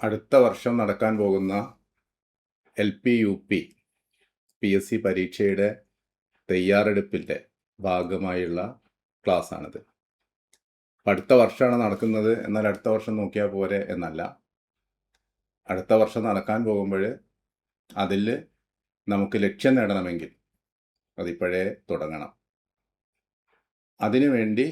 അടുത്ത വർഷം നടക്കാൻ പോകുന്ന LP UP PSC പരീക്ഷയുടെ തയ്യാറെടുപ്പിൻ്റെ ഭാഗമായുള്ള ക്ലാസ്സാണിത്. അടുത്ത വർഷമാണ് നടക്കുന്നത്, എന്നാൽ അടുത്ത വർഷം നോക്കിയാൽ പോരെ എന്നല്ല. അടുത്ത വർഷം നടക്കാൻ പോകുമ്പോൾ അതിൽ നമുക്ക് ലക്ഷ്യം നേടണമെങ്കിൽ അതിപ്പോഴേ തുടങ്ങണം. അതിനുവേണ്ടി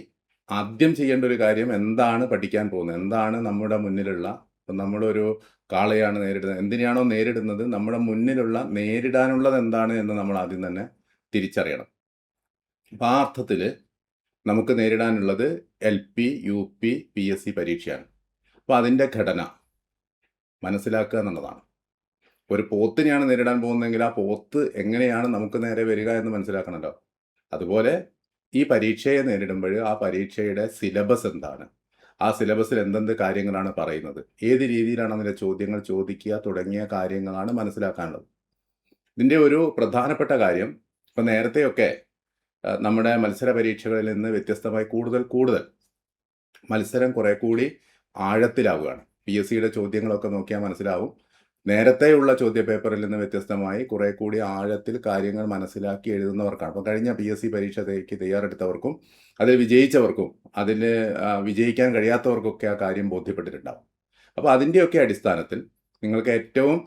ആദ്യം ചെയ്യേണ്ട ഒരു കാര്യം, എന്താണ് പഠിക്കാൻ പോകുന്നത്, എന്താണ് നമ്മുടെ മുന്നിലുള്ള, ഇപ്പം നമ്മളൊരു കാളയാണ് നേരിടുന്നത്, എന്തിനാണോ നേരിടുന്നത്, നമ്മുടെ മുന്നിലുള്ള നേരിടാനുള്ളത് എന്താണ് എന്ന് നമ്മൾ ആദ്യം തന്നെ തിരിച്ചറിയണം. അപ്പം ആ അർത്ഥത്തിൽ നമുക്ക് നേരിടാനുള്ളത് LP UP PSC പരീക്ഷയാണ്. അപ്പോൾ അതിൻ്റെ ഘടന മനസ്സിലാക്കുക എന്നുള്ളതാണ്. ഒരു പോത്തിനെയാണ് നേരിടാൻ പോകുന്നതെങ്കിൽ ആ പോത്ത് എങ്ങനെയാണ് നമുക്ക് നേരെ വരിക എന്ന് മനസ്സിലാക്കണമല്ലോ. അതുപോലെ ഈ പരീക്ഷയെ നേരിടുമ്പോൾ ആ പരീക്ഷയുടെ സിലബസ് എന്താണ്, ആ സിലബസിൽ എന്തെന്ത് കാര്യങ്ങളാണ് പറയുന്നത്, ഏത് രീതിയിലാണ് അതിൻ്റെ ചോദ്യങ്ങൾ ചോദിക്കുക തുടങ്ങിയ കാര്യങ്ങളാണ് മനസ്സിലാക്കാനുള്ളത്. ഇതിൻ്റെ ഒരു പ്രധാനപ്പെട്ട കാര്യം, ഇപ്പം നേരത്തെയൊക്കെ നമ്മുടെ മത്സര പരീക്ഷകളിൽ നിന്ന് വ്യത്യസ്തമായി കൂടുതൽ മത്സരം കുറെ കൂടി ആഴത്തിലാവുകയാണ്. PSCയുടെ ചോദ്യങ്ങളൊക്കെ നോക്കിയാൽ മനസ്സിലാവും, നേരത്തെയുള്ള ചോദ്യപേപ്പറിൽ നിന്ന് വ്യത്യസ്തമായി കുറെ കൂടി ആഴത്തിൽ കാര്യങ്ങൾ മനസ്സിലാക്കി എഴുതുന്നവർക്കാണ്. അപ്പം കഴിഞ്ഞ PSC പരീക്ഷയ്ക്ക് തയ്യാറെടുത്തവർക്കും അതിൽ വിജയിച്ചവർക്കും അതിൽ വിജയിക്കാൻ കഴിയാത്തവർക്കൊക്കെ ആ കാര്യം ബോധ്യപ്പെട്ടിട്ടുണ്ടാവും. അപ്പോൾ അതിൻ്റെയൊക്കെ അടിസ്ഥാനത്തിൽ നിങ്ങൾക്ക് ഏറ്റവും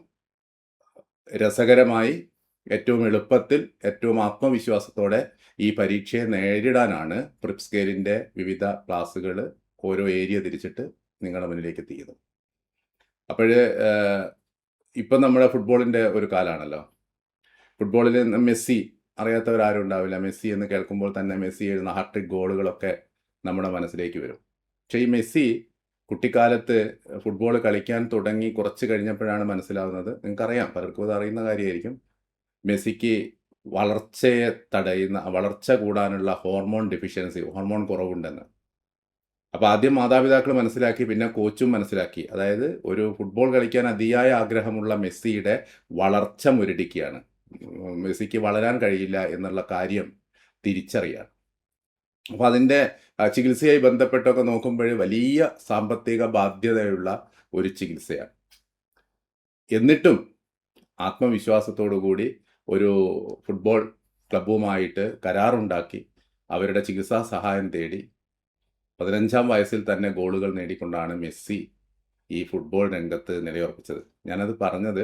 രസകരമായി, ഏറ്റവും എളുപ്പത്തിൽ, ഏറ്റവും ആത്മവിശ്വാസത്തോടെ ഈ പരീക്ഷയെ നേരിടാനാണ് പ്രിപ്പ് സ്കെയിലിൻ്റെ വിവിധ ക്ലാസ്സുകൾ ഓരോ ഏരിയ തിരിച്ചിട്ട് നിങ്ങളുടെ മുന്നിലേക്ക് എത്തിക്കുന്നത്. അപ്പോൾ ഇപ്പം നമ്മുടെ ഫുട്ബോളിൻ്റെ ഒരു കാലമാണല്ലോ. ഫുട്ബോളിൽ മെസ്സി അറിയാത്തവരാരും ഉണ്ടാവില്ല. മെസ്സി എന്ന് കേൾക്കുമ്പോൾ തന്നെ മെസ്സി എഴുതുന്ന ഹാട്രിക് ഗോളുകളൊക്കെ നമ്മുടെ മനസ്സിലേക്ക് വരും. പക്ഷേ ഈ മെസ്സി കുട്ടിക്കാലത്ത് ഫുട്ബോൾ കളിക്കാൻ തുടങ്ങി കുറച്ച് കഴിഞ്ഞപ്പോഴാണ് മനസ്സിലാവുന്നത്, നിങ്ങൾക്കറിയാം, പലർക്കും അത് അറിയുന്ന കാര്യമായിരിക്കും, മെസ്സിക്ക് വളർച്ച കൂടാനുള്ള ഹോർമോൺ ഡെഫിഷ്യൻസി, ഹോർമോൺ കുറവുണ്ടെന്ന്. അപ്പോൾ ആദ്യം മാതാപിതാക്കൾ മനസ്സിലാക്കി, പിന്നെ കോച്ചും മനസ്സിലാക്കി. അതായത് ഒരു ഫുട്ബോൾ കളിക്കാൻ അതിയായ ആഗ്രഹമുള്ള മെസ്സിയുടെ വളർച്ച മുരടിക്കുകയാണ്, മെസ്സിക്ക് വളരാൻ കഴിയില്ല എന്നുള്ള കാര്യം തിരിച്ചറിയാണ്. അപ്പോൾ അതിൻ്റെ ചികിത്സയായി ബന്ധപ്പെട്ടൊക്കെ നോക്കുമ്പോൾ വലിയ സാമ്പത്തിക ബാധ്യതയുള്ള ഒരു ചികിത്സയാണ്. എന്നിട്ടും ആത്മവിശ്വാസത്തോടു കൂടി ഒരു ഫുട്ബോൾ ക്ലബ്ബുമായിട്ട് കരാറുണ്ടാക്കി അവരുടെ ചികിത്സാ സഹായം തേടി 15-ാം വയസ്സിൽ തന്നെ ഗോളുകൾ നേടിക്കൊണ്ടാണ് മെസ്സി ഈ ഫുട്ബോൾ രംഗത്ത് നിലയുറപ്പിച്ചത്. ഞാനത് പറഞ്ഞത്,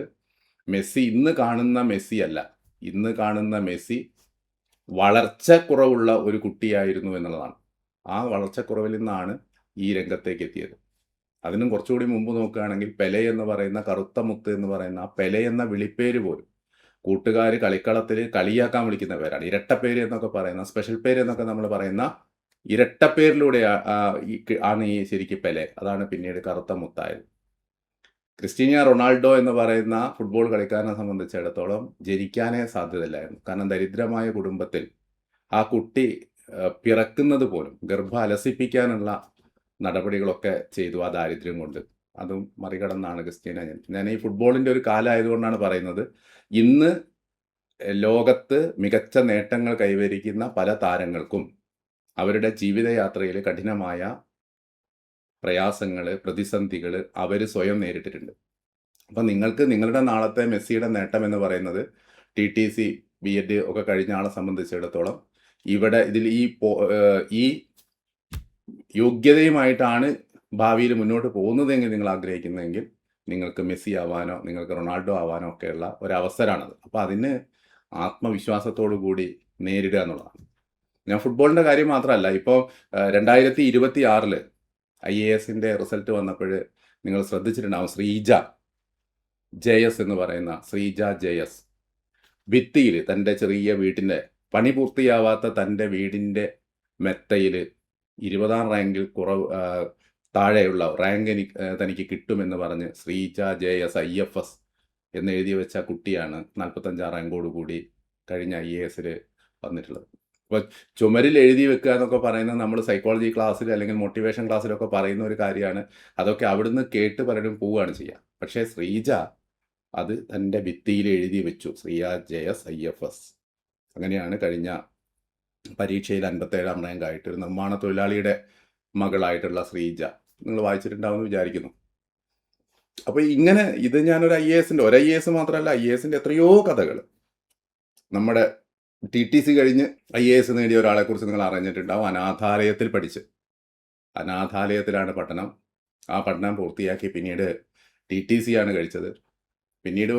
മെസ്സി ഇന്ന് കാണുന്ന മെസ്സി അല്ല, ഇന്ന് കാണുന്ന മെസ്സി വളർച്ചക്കുറവുള്ള ഒരു കുട്ടിയായിരുന്നു എന്നുള്ളതാണ്. ആ വളർച്ചക്കുറവിൽ നിന്നാണ് ഈ രംഗത്തേക്ക് എത്തിയത്. അതിനും കുറച്ചുകൂടി മുമ്പ് നോക്കുകയാണെങ്കിൽ പെലെ എന്ന് പറയുന്ന, കറുത്ത മുത്ത് എന്ന് പറയുന്ന ആ പെലെ എന്ന വിളിപ്പേര് പോലും കൂട്ടുകാർ കളിക്കളത്തിൽ കളിയാക്കാൻ വിളിക്കുന്ന പേരാണ്. ഇരട്ടപ്പേര് എന്നൊക്കെ പറയുന്ന, സ്പെഷ്യൽ പേര് എന്നൊക്കെ നമ്മൾ പറയുന്ന ഇരട്ടപ്പേരിലൂടെ ആണ് ഈ ശരിക്കും പെലെ. അതാണ് പിന്നീട് കറുത്ത മുത്തായത്. ക്രിസ്റ്റ്യാനോ റൊണാൾഡോ എന്ന് പറയുന്ന ഫുട്ബോൾ കളിക്കാരനെ സംബന്ധിച്ചിടത്തോളം ജനിക്കാനേ സാധ്യതയില്ലായിരുന്നു. കാരണം ദരിദ്രമായ കുടുംബത്തിൽ ആ കുട്ടി പിറക്കുന്നത് പോലും ഗർഭം അലസിപ്പിക്കാനുള്ള നടപടികളൊക്കെ ചെയ്തു ആ ദാരിദ്ര്യം കൊണ്ട്. അതും മറികടന്നാണ് ക്രിസ്റ്റ്യാനോ. ഞാൻ ഈ ഫുട്ബോളിൻ്റെ ഒരു കാലമായതുകൊണ്ടാണ് പറയുന്നത്, ഇന്ന് ലോകത്ത് മികച്ച നേട്ടങ്ങൾ കൈവരിക്കുന്ന പല താരങ്ങൾക്കും അവരുടെ ജീവിതയാത്രയിൽ കഠിനമായ പ്രയാസങ്ങൾ, പ്രതിസന്ധികൾ അവർ സ്വയം നേരിട്ടിട്ടുണ്ട്. അപ്പം നിങ്ങൾക്ക് നിങ്ങളുടെ നാളത്തെ മെസ്സിയുടെ നേട്ടം എന്ന് പറയുന്നത് TTC B.Ed ഒക്കെ കഴിഞ്ഞ ആളെ സംബന്ധിച്ചിടത്തോളം ഇവിടെ ഇതിൽ ഈ യോഗ്യതയുമായിട്ടാണ് ഭാവിയിൽ മുന്നോട്ട് പോകുന്നതെങ്കിൽ നിങ്ങൾ ആഗ്രഹിക്കുന്നതെങ്കിൽ നിങ്ങൾക്ക് മെസ്സി ആവാനോ നിങ്ങൾക്ക് റൊണാൾഡോ ആവാനോ ഒക്കെയുള്ള ഒരവസരമാണത്. അപ്പോൾ അതിന് ആത്മവിശ്വാസത്തോടു കൂടി നേരിടുക എന്നുള്ളതാണ്. ഞാൻ ഫുട്ബോളിൻ്റെ കാര്യം മാത്രമല്ല, ഇപ്പോൾ 2026 IASൻ്റെ റിസൾട്ട് വന്നപ്പോൾ നിങ്ങൾ ശ്രദ്ധിച്ചിട്ടുണ്ടാവും, ശ്രീജ JS എന്ന് പറയുന്ന ശ്രീജ JS ഭിത്തിയിൽ തൻ്റെ ചെറിയ വീട്ടിൻ്റെ പണി പൂർത്തിയാവാത്ത തൻ്റെ വീടിൻ്റെ മെത്തയിൽ 20ാം റാങ്കിൽ താഴെയുള്ള റാങ്ക് തനിക്ക് കിട്ടുമെന്ന് പറഞ്ഞ് ശ്രീജ JS IFS എന്ന് എഴുതി വെച്ച കുട്ടിയാണ് 45ാം റാങ്കോടുകൂടി കഴിഞ്ഞ IASൽ വന്നിട്ടുള്ളത്. അപ്പോൾ ചുമരിൽ എഴുതി വെക്കുക എന്നൊക്കെ പറയുന്നത് നമ്മൾ സൈക്കോളജി ക്ലാസ്സിൽ അല്ലെങ്കിൽ മോട്ടിവേഷൻ ക്ലാസ്സിലൊക്കെ പറയുന്ന ഒരു കാര്യമാണ്. അതൊക്കെ അവിടുന്ന് കേട്ട് പലരും പോവുകയാണ് ചെയ്യുക. പക്ഷേ ശ്രീജ അത് തൻ്റെ ഭിത്തിയിൽ എഴുതി വെച്ചു, ശ്രീജ JS IFS. അങ്ങനെയാണ് കഴിഞ്ഞ പരീക്ഷയിൽ 57ാം റാങ്കായിട്ട് ഒരു നിർമ്മാണ തൊഴിലാളിയുടെ മകളായിട്ടുള്ള ശ്രീജ, നിങ്ങൾ വായിച്ചിട്ടുണ്ടാവുമെന്ന് വിചാരിക്കുന്നു. അപ്പോൾ ഇങ്ങനെ ഇത് ഞാനൊരു IASന്റെ ഒരു IAS മാത്രമല്ല, IASന്റെ എത്രയോ കഥകൾ നമ്മുടെ TTC കഴിഞ്ഞ് IAS നേടിയ ഒരാളെക്കുറിച്ച് നിങ്ങൾ അറിഞ്ഞിട്ടുണ്ടാവും. അനാഥാലയത്തിൽ പഠിച്ച്, അനാഥാലയത്തിലാണ് പഠനം. ആ പഠനം പൂർത്തിയാക്കി പിന്നീട് TTC ആണ് കഴിച്ചത്. പിന്നീട്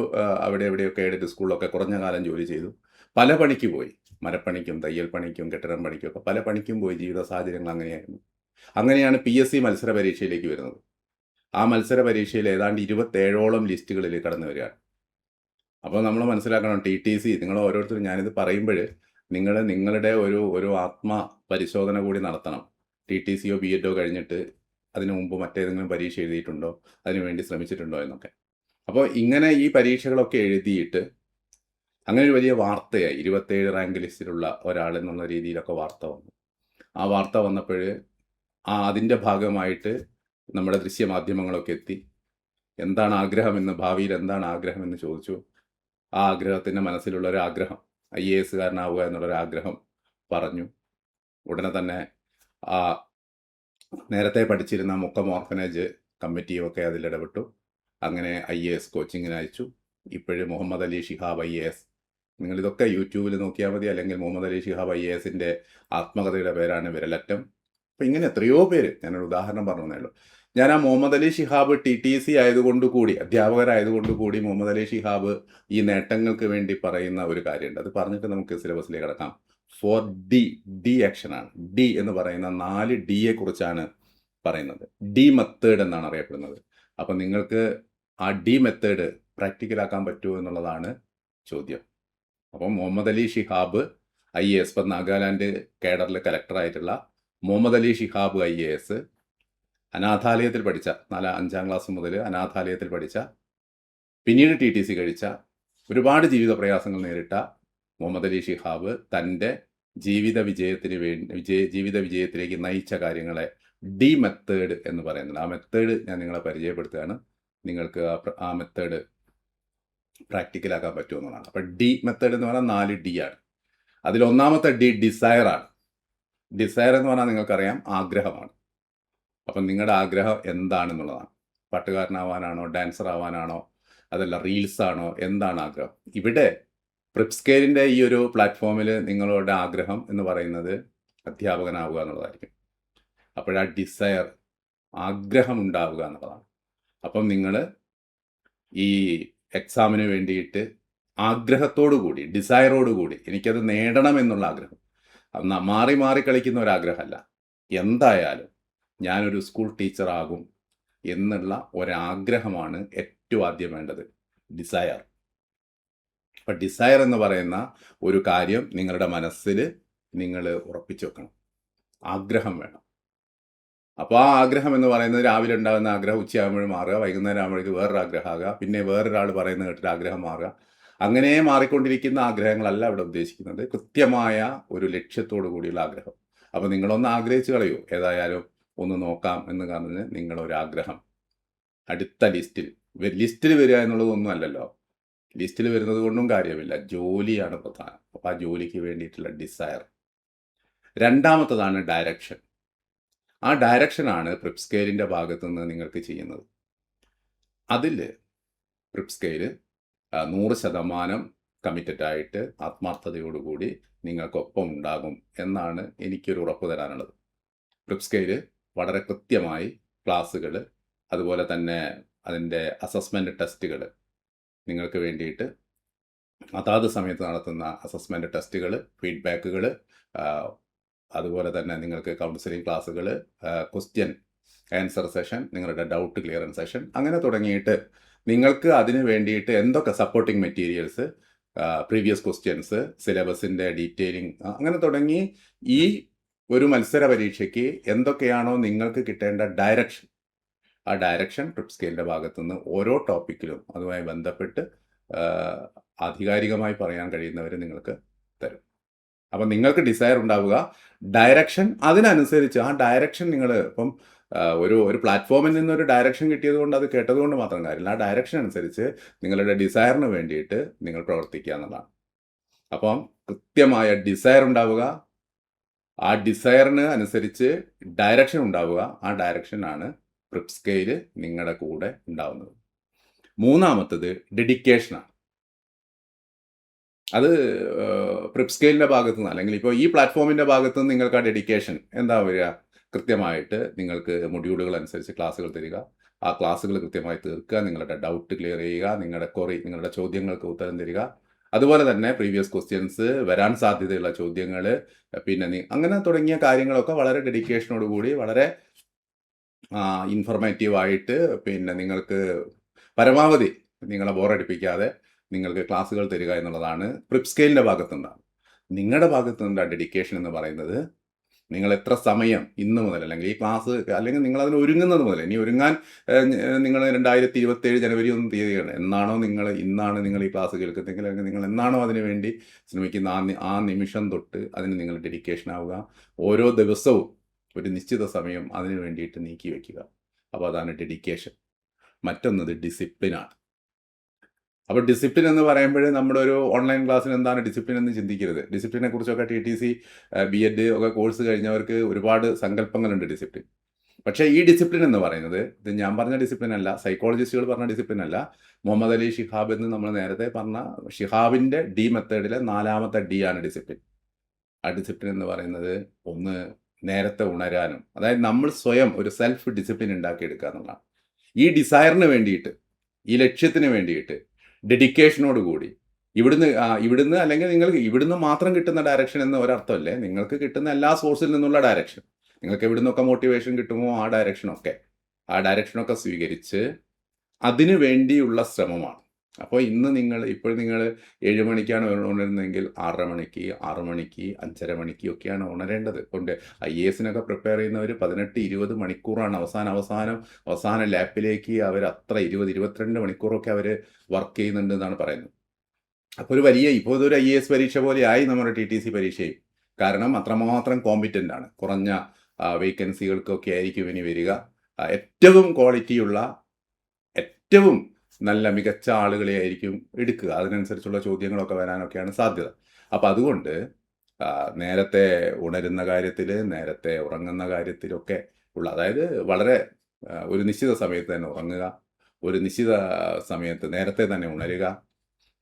അവിടെ എവിടെയൊക്കെ ആയിട്ട് സ്കൂളിലൊക്കെ കുറഞ്ഞ കാലം ജോലി ചെയ്തു. പല പണിക്ക് പോയി, മരപ്പണിക്കും തയ്യൽ പണിക്കും കെട്ടിടം പണിക്കും ഒക്കെ പല പണിക്കും പോയി. ജീവിത സാഹചര്യങ്ങൾ അങ്ങനെയായിരുന്നു. അങ്ങനെയാണ് PSC മത്സര പരീക്ഷയിലേക്ക് വരുന്നത്. ആ മത്സര പരീക്ഷയിൽ ഏതാണ്ട് 27ഓളം ലിസ്റ്റുകളിൽ കടന്നു വരികയാണ്. അപ്പോൾ നമ്മൾ മനസ്സിലാക്കണം, TTC നിങ്ങൾ ഓരോരുത്തരും, ഞാനിത് പറയുമ്പോൾ നിങ്ങൾ നിങ്ങളുടെ ഒരു ആത്മ പരിശോധന കൂടി നടത്തണം. TTCയോ BEdോ കഴിഞ്ഞിട്ട് അതിനു മുമ്പ് മറ്റേതെങ്കിലും പരീക്ഷ എഴുതിയിട്ടുണ്ടോ, അതിനുവേണ്ടി ശ്രമിച്ചിട്ടുണ്ടോ എന്നൊക്കെ. അപ്പോൾ ഇങ്ങനെ ഈ പരീക്ഷകളൊക്കെ എഴുതിയിട്ട് അങ്ങനെ ഒരു വലിയ വാർത്തയായി. 27 റാങ്ക് ലിസ്റ്റിലുള്ള ഒരാൾ എന്നുള്ള രീതിയിലൊക്കെ വാർത്ത വന്നു. ആ വാർത്ത വന്നപ്പോൾ അതിൻ്റെ ഭാഗമായിട്ട് നമ്മുടെ ദൃശ്യമാധ്യമങ്ങളൊക്കെ എത്തി. എന്താണ് ആഗ്രഹമെന്ന്, ഭാവിയിൽ എന്താണ് ആഗ്രഹമെന്ന് ചോദിച്ചു. ആ ആഗ്രഹത്തിൻ്റെ മനസ്സിലുള്ള ഒരു ആഗ്രഹം, IASകാരനാവുക എന്നുള്ളൊരാഗ്രഹം പറഞ്ഞു. ഉടനെ തന്നെ ആ നേരത്തെ പഠിച്ചിരുന്ന മുക്കം ഓർഫനേജ് കമ്മിറ്റിയുമൊക്കെ അതിലിടപെട്ടു. അങ്ങനെ IAS കോച്ചിങ്ങിന് അയച്ചു. ഇപ്പോഴും മുഹമ്മദ് അലി ശിഹാബ് IAS, നിങ്ങളിതൊക്കെ യൂട്യൂബിൽ നോക്കിയാൽ മതി, അല്ലെങ്കിൽ മുഹമ്മദ് അലി ശിഹാബ് IASന്റെ ആത്മകഥയുടെ പേരാണ് വിരലറ്റം. അപ്പോൾ ഇങ്ങനെ എത്രയോ പേര്, ഞാനൊരു ഉദാഹരണം പറഞ്ഞതേ ഉള്ളൂ. ഞാൻ ആ മുഹമ്മദ് അലി ശിഹാബ് TTC ആയതുകൊണ്ട് കൂടി, അധ്യാപകരായതുകൊണ്ട് കൂടി മുഹമ്മദ് അലി ശിഹാബ് ഈ നേട്ടങ്ങൾക്ക് വേണ്ടി പറയുന്ന ഒരു കാര്യമുണ്ട്. അത് പറഞ്ഞിട്ട് നമുക്ക് സിലബസിലേക്ക് കിടക്കാം. 4D, D ആക്ഷനാണ്. D എന്ന് പറയുന്ന 4 Dയെ കുറിച്ചാണ് പറയുന്നത്. D മെത്തേഡ് എന്നാണ് അറിയപ്പെടുന്നത്. അപ്പം നിങ്ങൾക്ക് ആ D മെത്തേഡ് പ്രാക്ടിക്കലാക്കാൻ പറ്റുമോ എന്നുള്ളതാണ് ചോദ്യം. അപ്പം മുഹമ്മദ് അലി ശിഹാബ് IAS, ഇപ്പം നാഗാലാൻഡ് കേഡറിൽ കലക്ടറായിട്ടുള്ള മുഹമ്മദ് അലി ശിഹാബ് IAS, അനാഥാലയത്തിൽ പഠിച്ച, 5ാം ക്ലാസ് മുതൽ അനാഥാലയത്തിൽ പഠിച്ച, പിന്നീട് TTC കഴിച്ച, ഒരുപാട് ജീവിത പ്രയാസങ്ങൾ നേരിട്ട മുഹമ്മദ് അലി ശിഹാബ് തൻ്റെ ജീവിത വിജയത്തിലേക്ക് നയിച്ച കാര്യങ്ങളെ D മെത്തേഡ് എന്ന് പറയുന്നത്. ആ മെത്തേഡ് ഞാൻ നിങ്ങളെ പരിചയപ്പെടുത്തുകയാണ്. നിങ്ങൾക്ക് ആ മെത്തേഡ് പ്രാക്ടിക്കലാക്കാൻ പറ്റുമെന്നുള്ളതാണ്. അപ്പം D മെത്തേഡ് എന്ന് പറഞ്ഞാൽ 4 D ആണ്. അതിൽ ഒന്നാമത്തെ D ഡിസയർ ആണ്. ഡിസയർ എന്ന് പറഞ്ഞാൽ നിങ്ങൾക്കറിയാം, ആഗ്രഹമാണ്. അപ്പം നിങ്ങളുടെ ആഗ്രഹം എന്താണെന്നുള്ളതാണ്. പാട്ടുകാരനാവാനാണോ, ഡാൻസർ ആവാനാണോ, അതല്ല റീൽസ് ആണോ, എന്താണ് ആഗ്രഹം? ഇവിടെ പ്രിപ്സ്കെയിലിൻ്റെ ഈ ഒരു പ്ലാറ്റ്ഫോമിൽ നിങ്ങളുടെ ആഗ്രഹം എന്ന് പറയുന്നത് അധ്യാപകനാവുക എന്നുള്ളതായിരിക്കും. അപ്പോഴാ ഡിസയർ, ആഗ്രഹം ഉണ്ടാവുക എന്നുള്ളതാണ്. അപ്പം നിങ്ങൾ ഈ എക്സാമിന് വേണ്ടിയിട്ട് ആഗ്രഹത്തോടു കൂടി, ഡിസയറോട് കൂടി, എനിക്കത് നേടണം എന്നുള്ള ആഗ്രഹം, മാറി മാറി കളിക്കുന്ന ഒരാഗ്രഹമല്ല, എന്തായാലും ഞാനൊരു സ്കൂൾ ടീച്ചറാകും എന്നുള്ള ഒരാഗ്രഹമാണ് ഏറ്റവും ആദ്യം വേണ്ടത്, ഡിസയർ. അപ്പം ഡിസയർ എന്ന് പറയുന്ന ഒരു കാര്യം നിങ്ങളുടെ മനസ്സിൽ നിങ്ങൾ ഉറപ്പിച്ചു വെക്കണം. ആഗ്രഹം വേണം. അപ്പോൾ ആ ആഗ്രഹം എന്ന് പറയുന്നത് രാവിലെ ഉണ്ടാകുന്ന ആഗ്രഹം ഉച്ചയാകുമ്പോഴും മാറുക, വൈകുന്നേരം ആകുമ്പോഴേക്ക് വേറൊരു ആഗ്രഹമാകുക, പിന്നെ വേറൊരാൾ പറയുന്നത് കേട്ടിട്ട് ആഗ്രഹം മാറുക. അങ്ങനെ മാറിക്കൊണ്ടിരിക്കുന്ന ആഗ്രഹങ്ങളല്ല ഇവിടെ ഉദ്ദേശിക്കുന്നത്, കൃത്യമായ ഒരു ലക്ഷ്യത്തോടു കൂടിയുള്ള ആഗ്രഹം. അപ്പോൾ നിങ്ങളൊന്ന് ആഗ്രഹിച്ച് കളയൂ, ഏതായാലും ഒന്ന് നോക്കാം എന്ന് പറഞ്ഞ് നിങ്ങളൊരാഗ്രഹം അടുത്ത ലിസ്റ്റിൽ വരിക എന്നുള്ളതൊന്നും അല്ലല്ലോ. ലിസ്റ്റിൽ വരുന്നത് കൊണ്ടും കാര്യമില്ല, ജോലിയാണ് പ്രധാനം. അപ്പോൾ ആ ജോലിക്ക് വേണ്ടിയിട്ടുള്ള ഡിസയർ. രണ്ടാമത്തതാണ് ഡയറക്ഷൻ. ആ ഡയറക്ഷനാണ് പ്രിപ്സ്കെയിലിൻ്റെ ഭാഗത്തു നിന്ന് നിങ്ങൾക്ക് ചെയ്യുന്നത്. അതിൽ പ്രിപ്സ്കെയിൽ 100% കമ്മിറ്റഡായിട്ട് ആത്മാർത്ഥതയോടുകൂടി നിങ്ങൾക്കൊപ്പം ഉണ്ടാകും എന്നാണ് എനിക്കൊരു ഉറപ്പ് തരാനുള്ളത്. പ്രിപ്സ്കെയിൽ വളരെ കൃത്യമായി ക്ലാസ്സുകൾ, അതുപോലെ തന്നെ അതിൻ്റെ അസസ്മെൻറ്റ് ടെസ്റ്റുകൾ, നിങ്ങൾക്ക് വേണ്ടിയിട്ട് അതാത് സമയത്ത് നടത്തുന്ന അസസ്മെൻറ്റ് ടെസ്റ്റുകൾ, ഫീഡ്ബാക്കുകൾ, അതുപോലെ തന്നെ നിങ്ങൾക്ക് കൗൺസിലിംഗ് ക്ലാസ്സുകൾ, ക്വസ്റ്റ്യൻ ആൻസർ സെഷൻ, നിങ്ങളുടെ ഡൗട്ട് ക്ലിയറൻസ് സെഷൻ, അങ്ങനെ തുടങ്ങിയിട്ട് നിങ്ങൾക്ക് അതിന് വേണ്ടിയിട്ട് എന്തൊക്കെ സപ്പോർട്ടിംഗ് മെറ്റീരിയൽസ്, പ്രീവിയസ് ക്വസ്റ്റ്യൻസ്, സിലബസിൻ്റെ ഡീറ്റെയിലിംഗ്, അങ്ങനെ തുടങ്ങി ഈ ഒരു മത്സര പരീക്ഷയ്ക്ക് എന്തൊക്കെയാണോ നിങ്ങൾക്ക് കിട്ടേണ്ട ഡയറക്ഷൻ, ആ ഡയറക്ഷൻ പ്രിപ്സ്കെയിലിൻ്റെ ഭാഗത്തുനിന്ന് ഓരോ ടോപ്പിക്കിലും അതുമായി ബന്ധപ്പെട്ട് ആധികാരികമായി പറയാൻ കഴിയുന്നവർ നിങ്ങൾക്ക് തരും. അപ്പം നിങ്ങൾക്ക് ഡിസയർ ഉണ്ടാവുക, ഡയറക്ഷൻ അതിനനുസരിച്ച് ആ ഡയറക്ഷൻ നിങ്ങൾ ഇപ്പം ഒരു പ്ലാറ്റ്ഫോമിൽ നിന്നൊരു ഡയറക്ഷൻ കിട്ടിയത് കൊണ്ട് അത് കേട്ടതുകൊണ്ട് മാത്രം കാര്യമില്ല. ആ ഡയറക്ഷൻ അനുസരിച്ച് നിങ്ങളുടെ ഡിസയറിന് വേണ്ടിയിട്ട് നിങ്ങൾ പ്രവർത്തിക്കുക എന്നുള്ളതാണ്. അപ്പം കൃത്യമായ ഡിസയർ ഉണ്ടാവുക, ആ ഡിസയറിന് അനുസരിച്ച് ഡയറക്ഷൻ ഉണ്ടാവുക. ആ ഡയറക്ഷനാണ് പ്രിപ്സ്കെയിൽ നിങ്ങളുടെ കൂടെ ഉണ്ടാവുന്നത്. മൂന്നാമത്തത് ഡെഡിക്കേഷനാണ്. അത് പ്രിപ്സ്കെയിലിൻ്റെ ഭാഗത്തു നിന്ന് അല്ലെങ്കിൽ ഇപ്പോൾ ഈ പ്ലാറ്റ്ഫോമിൻ്റെ ഭാഗത്തു നിന്ന് നിങ്ങൾക്ക് ആ ഡെഡിക്കേഷൻ എന്താ വരിക? കൃത്യമായിട്ട് നിങ്ങൾക്ക് മൊഡ്യൂളുകൾ അനുസരിച്ച് ക്ലാസ്സുകൾ തരിക, ആ ക്ലാസ്സുകൾ കൃത്യമായി തീർക്കുക, നിങ്ങളുടെ ഡൗട്ട് ക്ലിയർ ചെയ്യുക, നിങ്ങളുടെ ചോദ്യങ്ങൾക്ക് ഉത്തരം തരിക, അതുപോലെ തന്നെ പ്രീവിയസ് ക്വസ്റ്റ്യൻസ്, വരാൻ സാധ്യതയുള്ള ചോദ്യങ്ങൾ, പിന്നെ അങ്ങനെ തുടങ്ങിയ കാര്യങ്ങളൊക്കെ വളരെ ഡെഡിക്കേഷനോട് കൂടി വളരെ ഇൻഫോർമേറ്റീവായിട്ട് പിന്നെ നിങ്ങൾക്ക് പരമാവധി നിങ്ങളെ ബോറടിപ്പിക്കാതെ നിങ്ങൾക്ക് ക്ലാസ്സുകൾ തരിക എന്നുള്ളതാണ് പ്രിപ്സ്കെയിലിൻ്റെ ഭാഗത്തുണ്ടാകും. നിങ്ങളുടെ ഭാഗത്തുനിന്ന് ആ ഡെഡിക്കേഷൻ എന്ന് പറയുന്നത് നിങ്ങൾ എത്ര സമയം ഇന്ന് മുതൽ അല്ലെങ്കിൽ ഈ ക്ലാസ് അല്ലെങ്കിൽ നിങ്ങൾ അതിന് ഒരുങ്ങുന്നത് മുതൽ, ഇനി ഒരുങ്ങാൻ നിങ്ങൾ 2027 ജനുവരി 1 തീയതിയാണ്, ഇന്നാണ് നിങ്ങൾ ഈ ക്ലാസ് കേൾക്കുന്നെങ്കിൽ അല്ലെങ്കിൽ നിങ്ങൾ എന്നാണോ അതിനു വേണ്ടി ശ്രമിക്കുന്ന ആ നിമിഷം തൊട്ട് അതിന് നിങ്ങൾ ഡെഡിക്കേഷൻ ആവുക. ഓരോ ദിവസവും ഒരു നിശ്ചിത സമയം അതിന് വേണ്ടിയിട്ട് നീക്കി വയ്ക്കുക. അപ്പോൾ അതാണ് ഡെഡിക്കേഷൻ. മറ്റൊന്നത് ഡിസിപ്ലിനാണ്. അപ്പോൾ ഡിസിപ്ലിൻ എന്ന് പറയുമ്പോൾ നമ്മുടെ ഒരു ഓൺലൈൻ ക്ലാസ്സിൽ എന്താണ് ഡിസിപ്ലിൻ എന്ന് ചിന്തിക്കരുത്. ഡിസിപ്ലിനെ കുറിച്ചൊക്കെ TTC, B.Ed ഒക്കെ കോഴ്സ് കഴിഞ്ഞവർക്ക് ഒരുപാട് സങ്കല്പങ്ങളുണ്ട് ഡിസിപ്ലിൻ. പക്ഷേ ഈ ഡിസിപ്ലിൻ എന്ന് പറയുന്നത്, ഇത് ഞാൻ പറഞ്ഞ ഡിസിപ്ലിൻ അല്ല, സൈക്കോളജിസ്റ്റുകൾ പറഞ്ഞ ഡിസിപ്ലിൻ അല്ല. മുഹമ്മദ് അലി ഷിഹാബ് എന്ന് നമ്മൾ നേരത്തെ പറഞ്ഞ ഷിഹാബിൻ്റെ D മെത്തേഡിലെ 4ാമത്തെ D ആണ് ഡിസിപ്ലിൻ. ആ ഡിസിപ്ലിൻ എന്ന് പറയുന്നത് ഒന്ന് നേരത്തെ ഉണരാനും, അതായത് നമ്മൾ സ്വയം ഒരു സെൽഫ് ഡിസിപ്ലിൻ ഉണ്ടാക്കിയെടുക്കുക എന്നുള്ളതാണ്. ഈ ഡിസയറിന് വേണ്ടിയിട്ട്, ഈ ലക്ഷ്യത്തിന് വേണ്ടിയിട്ട് ഡെഡിക്കേഷനോട് കൂടി ഇവിടുന്ന് അല്ലെങ്കിൽ നിങ്ങൾക്ക് ഇവിടുന്ന് മാത്രം കിട്ടുന്ന ഡയറക്ഷൻ എന്ന് ഒരർത്ഥമല്ലേ, നിങ്ങൾക്ക് കിട്ടുന്ന എല്ലാ സോഴ്സിൽ നിന്നുള്ള ഡയറക്ഷൻ, നിങ്ങൾക്ക് എവിടുന്നൊക്കെ മോട്ടിവേഷൻ കിട്ടുമോ ആ ഡയറക്ഷനൊക്കെ സ്വീകരിച്ച് അതിനു വേണ്ടിയുള്ള ശ്രമമാണ്. അപ്പോൾ നിങ്ങൾ 7 മണിക്കാണ് ഉണരുന്നതെങ്കിൽ 6:30 മണിക്ക്, 6 മണിക്ക്, 5:30 മണിക്ക് ഒക്കെയാണ് ഉണരേണ്ടത്. കൊണ്ട് IASനൊക്കെ പ്രിപ്പയർ ചെയ്യുന്നവർ 18-20 മണിക്കൂറാണ് അവസാന ലാപ്പിലേക്ക് അവർ അത്ര 20-22 മണിക്കൂറൊക്കെ അവർ വർക്ക് ചെയ്യുന്നുണ്ട് എന്നാണ് പറയുന്നത്. അപ്പോൾ ഇപ്പോൾ ഇതൊരു IAS പരീക്ഷ പോലെയായി നമ്മുടെ TTC പരീക്ഷയും. കാരണം അത്രമാത്രം കോമ്പിറ്റൻ്റ് ആണ്. കുറഞ്ഞ വേക്കൻസികൾക്കൊക്കെ ആയിരിക്കും ഇനി വരിക. ഏറ്റവും ക്വാളിറ്റിയുള്ള, ഏറ്റവും നല്ല മികച്ച ആളുകളെ ആയിരിക്കും എടുക്കുക. അതിനനുസരിച്ചുള്ള ചോദ്യങ്ങളൊക്കെ വരാനൊക്കെയാണ് സാധ്യത. അപ്പോൾ അതുകൊണ്ട് നേരത്തെ ഉണരുന്ന കാര്യത്തിൽ, നേരത്തെ ഉറങ്ങുന്ന കാര്യത്തിലൊക്കെ അതായത് വളരെ ഒരു നിശ്ചിത സമയത്ത് തന്നെ ഉറങ്ങുക, ഒരു നിശ്ചിത സമയത്ത് നേരത്തെ തന്നെ ഉണരുക.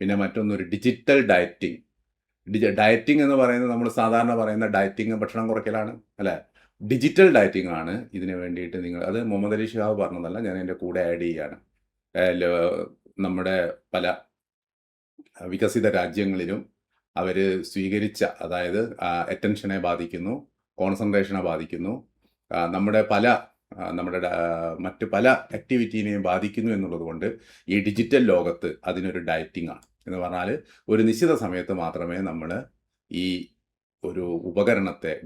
പിന്നെ മറ്റൊന്നൊരു ഡിജിറ്റൽ ഡയറ്റിംഗ്. ഡയറ്റിംഗ് എന്ന് പറയുന്നത് നമ്മൾ സാധാരണ പറയുന്ന ഡയറ്റിംഗ് ഭക്ഷണം കുറയ്ക്കലാണ് അല്ലേ? ഡിജിറ്റൽ ഡയറ്റിംഗ് ആണ് ഇതിന് വേണ്ടിയിട്ട് അത് മുഹമ്മദ് അലി ഷിഹാബ് പറഞ്ഞതല്ല, ഞാൻ എൻ്റെ കൂടെ ആഡ് ചെയ്യുകയാണ്. നമ്മുടെ പല വികസിത രാജ്യങ്ങളിലും അവർ സ്വീകരിച്ച, അതായത് അറ്റൻഷനെ ബാധിക്കുന്നു, കോൺസെൻട്രേഷനെ ബാധിക്കുന്നു, നമ്മുടെ മറ്റ് പല ആക്ടിവിറ്റീനെയും ബാധിക്കുന്നു എന്നുള്ളത് കൊണ്ട് ഈ ഡിജിറ്റൽ ലോകത്ത് അതിനൊരു ഡയറ്റിംഗ് ആണ്. എന്ന് പറഞ്ഞാൽ ഒരു നിശ്ചിത സമയത്ത് മാത്രമേ നമ്മൾ ഈ ഒരു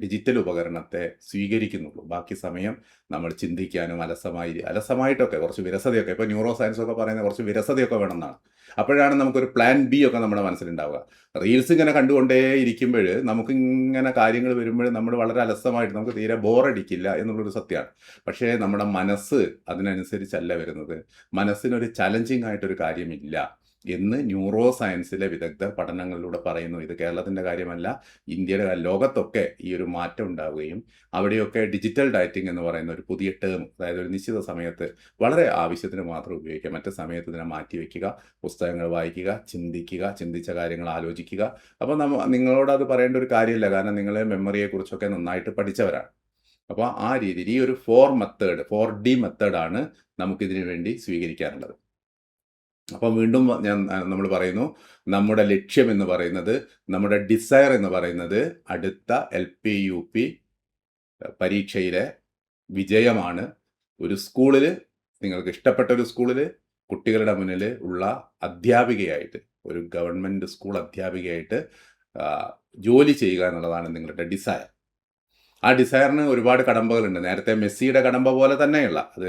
ഡിജിറ്റൽ ഉപകരണത്തെ സ്വീകരിക്കുന്നുള്ളൂ. ബാക്കി സമയം നമ്മൾ ചിന്തിക്കാനും അലസമായിട്ടൊക്കെ കുറച്ച് വിരസതയൊക്കെ, ഇപ്പോൾ ന്യൂറോ സയൻസ് ഒക്കെ പറയുന്ന കുറച്ച് വിരസതയൊക്കെ വേണമെന്നാണ്. അപ്പോഴാണ് നമുക്കൊരു പ്ലാൻ B ഒക്കെ നമ്മുടെ മനസ്സിലുണ്ടാവുക. റീൽസ് ഇങ്ങനെ കണ്ടുകൊണ്ടേ ഇരിക്കുമ്പോൾ നമുക്കിങ്ങനെ കാര്യങ്ങൾ വരുമ്പോൾ നമ്മൾ വളരെ അലസമായിട്ട് നമുക്ക് തീരെ ബോറടിക്കില്ല എന്നുള്ളൊരു സത്യമാണ്. പക്ഷേ നമ്മുടെ മനസ്സ് അതിനനുസരിച്ചല്ല വരുന്നത്. മനസ്സിനൊരു ചലഞ്ചിങ് ആയിട്ടൊരു കാര്യമില്ല എന്ന് ന്യൂറോ സയൻസിലെ വിദഗ്ധർ പഠനങ്ങളിലൂടെ പറയുന്നു. ഇത് കേരളത്തിൻ്റെ കാര്യമല്ല, ഇന്ത്യയുടെ ലോകത്തൊക്കെ ഈ ഒരു മാറ്റം ഉണ്ടാവുകയും അവിടെയൊക്കെ ഡിജിറ്റൽ ഡയറ്റിംഗ് എന്ന് പറയുന്ന ഒരു പുതിയ ടേം, അതായത് ഒരു നിശ്ചിത സമയത്ത് വളരെ ആവശ്യത്തിന് മാത്രം ഉപയോഗിക്കുക, മറ്റു സമയത്ത് ഇതിനെ മാറ്റിവെക്കുക, പുസ്തകങ്ങൾ വായിക്കുക, ചിന്തിച്ച കാര്യങ്ങൾ ആലോചിക്കുക. അപ്പോൾ നിങ്ങളോട് അത് പറയേണ്ട ഒരു കാര്യമില്ല, കാരണം നിങ്ങൾ മെമ്മറിയെക്കുറിച്ചൊക്കെ നന്നായിട്ട് പഠിച്ചവരാണ്. അപ്പോൾ ആ രീതിയിൽ ഈ ഒരു 4D മെത്തേഡാണ് നമുക്കിതിനു വേണ്ടി സ്വീകരിക്കാനുള്ളത്. അപ്പോൾ വീണ്ടും നമ്മൾ പറയുന്നു, നമ്മുടെ ലക്ഷ്യം എന്ന് പറയുന്നത്, നമ്മുടെ ഡിസയർ എന്ന് പറയുന്നത് അടുത്ത LP UP പരീക്ഷയിലെ വിജയമാണ്. ഒരു സ്കൂളിൽ, നിങ്ങൾക്ക് ഇഷ്ടപ്പെട്ട ഒരു സ്കൂളിൽ കുട്ടികളുടെ മുന്നിൽ ഉള്ള അധ്യാപികയായിട്ട്, ഒരു ഗവൺമെൻറ് സ്കൂൾ അധ്യാപികയായിട്ട് ജോലി ചെയ്യുക എന്നുള്ളതാണ് നിങ്ങളുടെ ഡിസയർ. ആ ഡിസയറിന് ഒരുപാട് കടമ്പകളുണ്ട്. നേരത്തെ മെസ്സിയുടെ കടമ്പ പോലെ തന്നെയുള്ള, അത്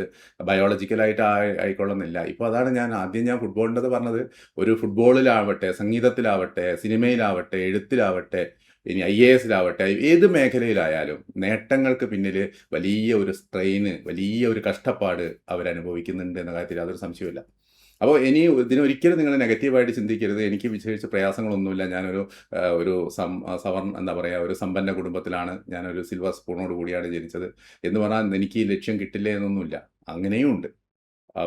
ബയോളജിക്കലായിട്ട് ആയിക്കൊള്ളുന്നില്ല. ഇപ്പോൾ അതാണ് ഞാൻ ഫുട്ബോളിൻ്റെത് പറഞ്ഞത്. ഒരു ഫുട്ബോളിലാവട്ടെ, സംഗീതത്തിലാവട്ടെ, സിനിമയിലാവട്ടെ, എഴുത്തിലാവട്ടെ, ഇനി IASലാവട്ടെ, ഏത് മേഖലയിലായാലും നേട്ടങ്ങൾക്ക് പിന്നിൽ വലിയ ഒരു സ്ട്രെയിന്, വലിയ ഒരു കഷ്ടപ്പാട് അവരനുഭവിക്കുന്നുണ്ട് എന്ന കാര്യത്തിൽ യാതൊരു സംശയമില്ല. അപ്പോൾ ഇതിനൊരിക്കലും നിങ്ങൾ നെഗറ്റീവായിട്ട് ചിന്തിക്കരുത്. എനിക്ക് വിശേഷിച്ച് പ്രയാസങ്ങളൊന്നുമില്ല, ഞാനൊരു ഒരു സമ്പന്ന കുടുംബത്തിലാണ്, ഞാനൊരു സിൽവർ സ്പൂണോട് കൂടിയാണ് ജനിച്ചത് എന്ന് പറഞ്ഞാൽ എനിക്ക് ഈ ലക്ഷ്യം കിട്ടില്ല എന്നൊന്നുമില്ല. അങ്ങനെയും ഉണ്ട്.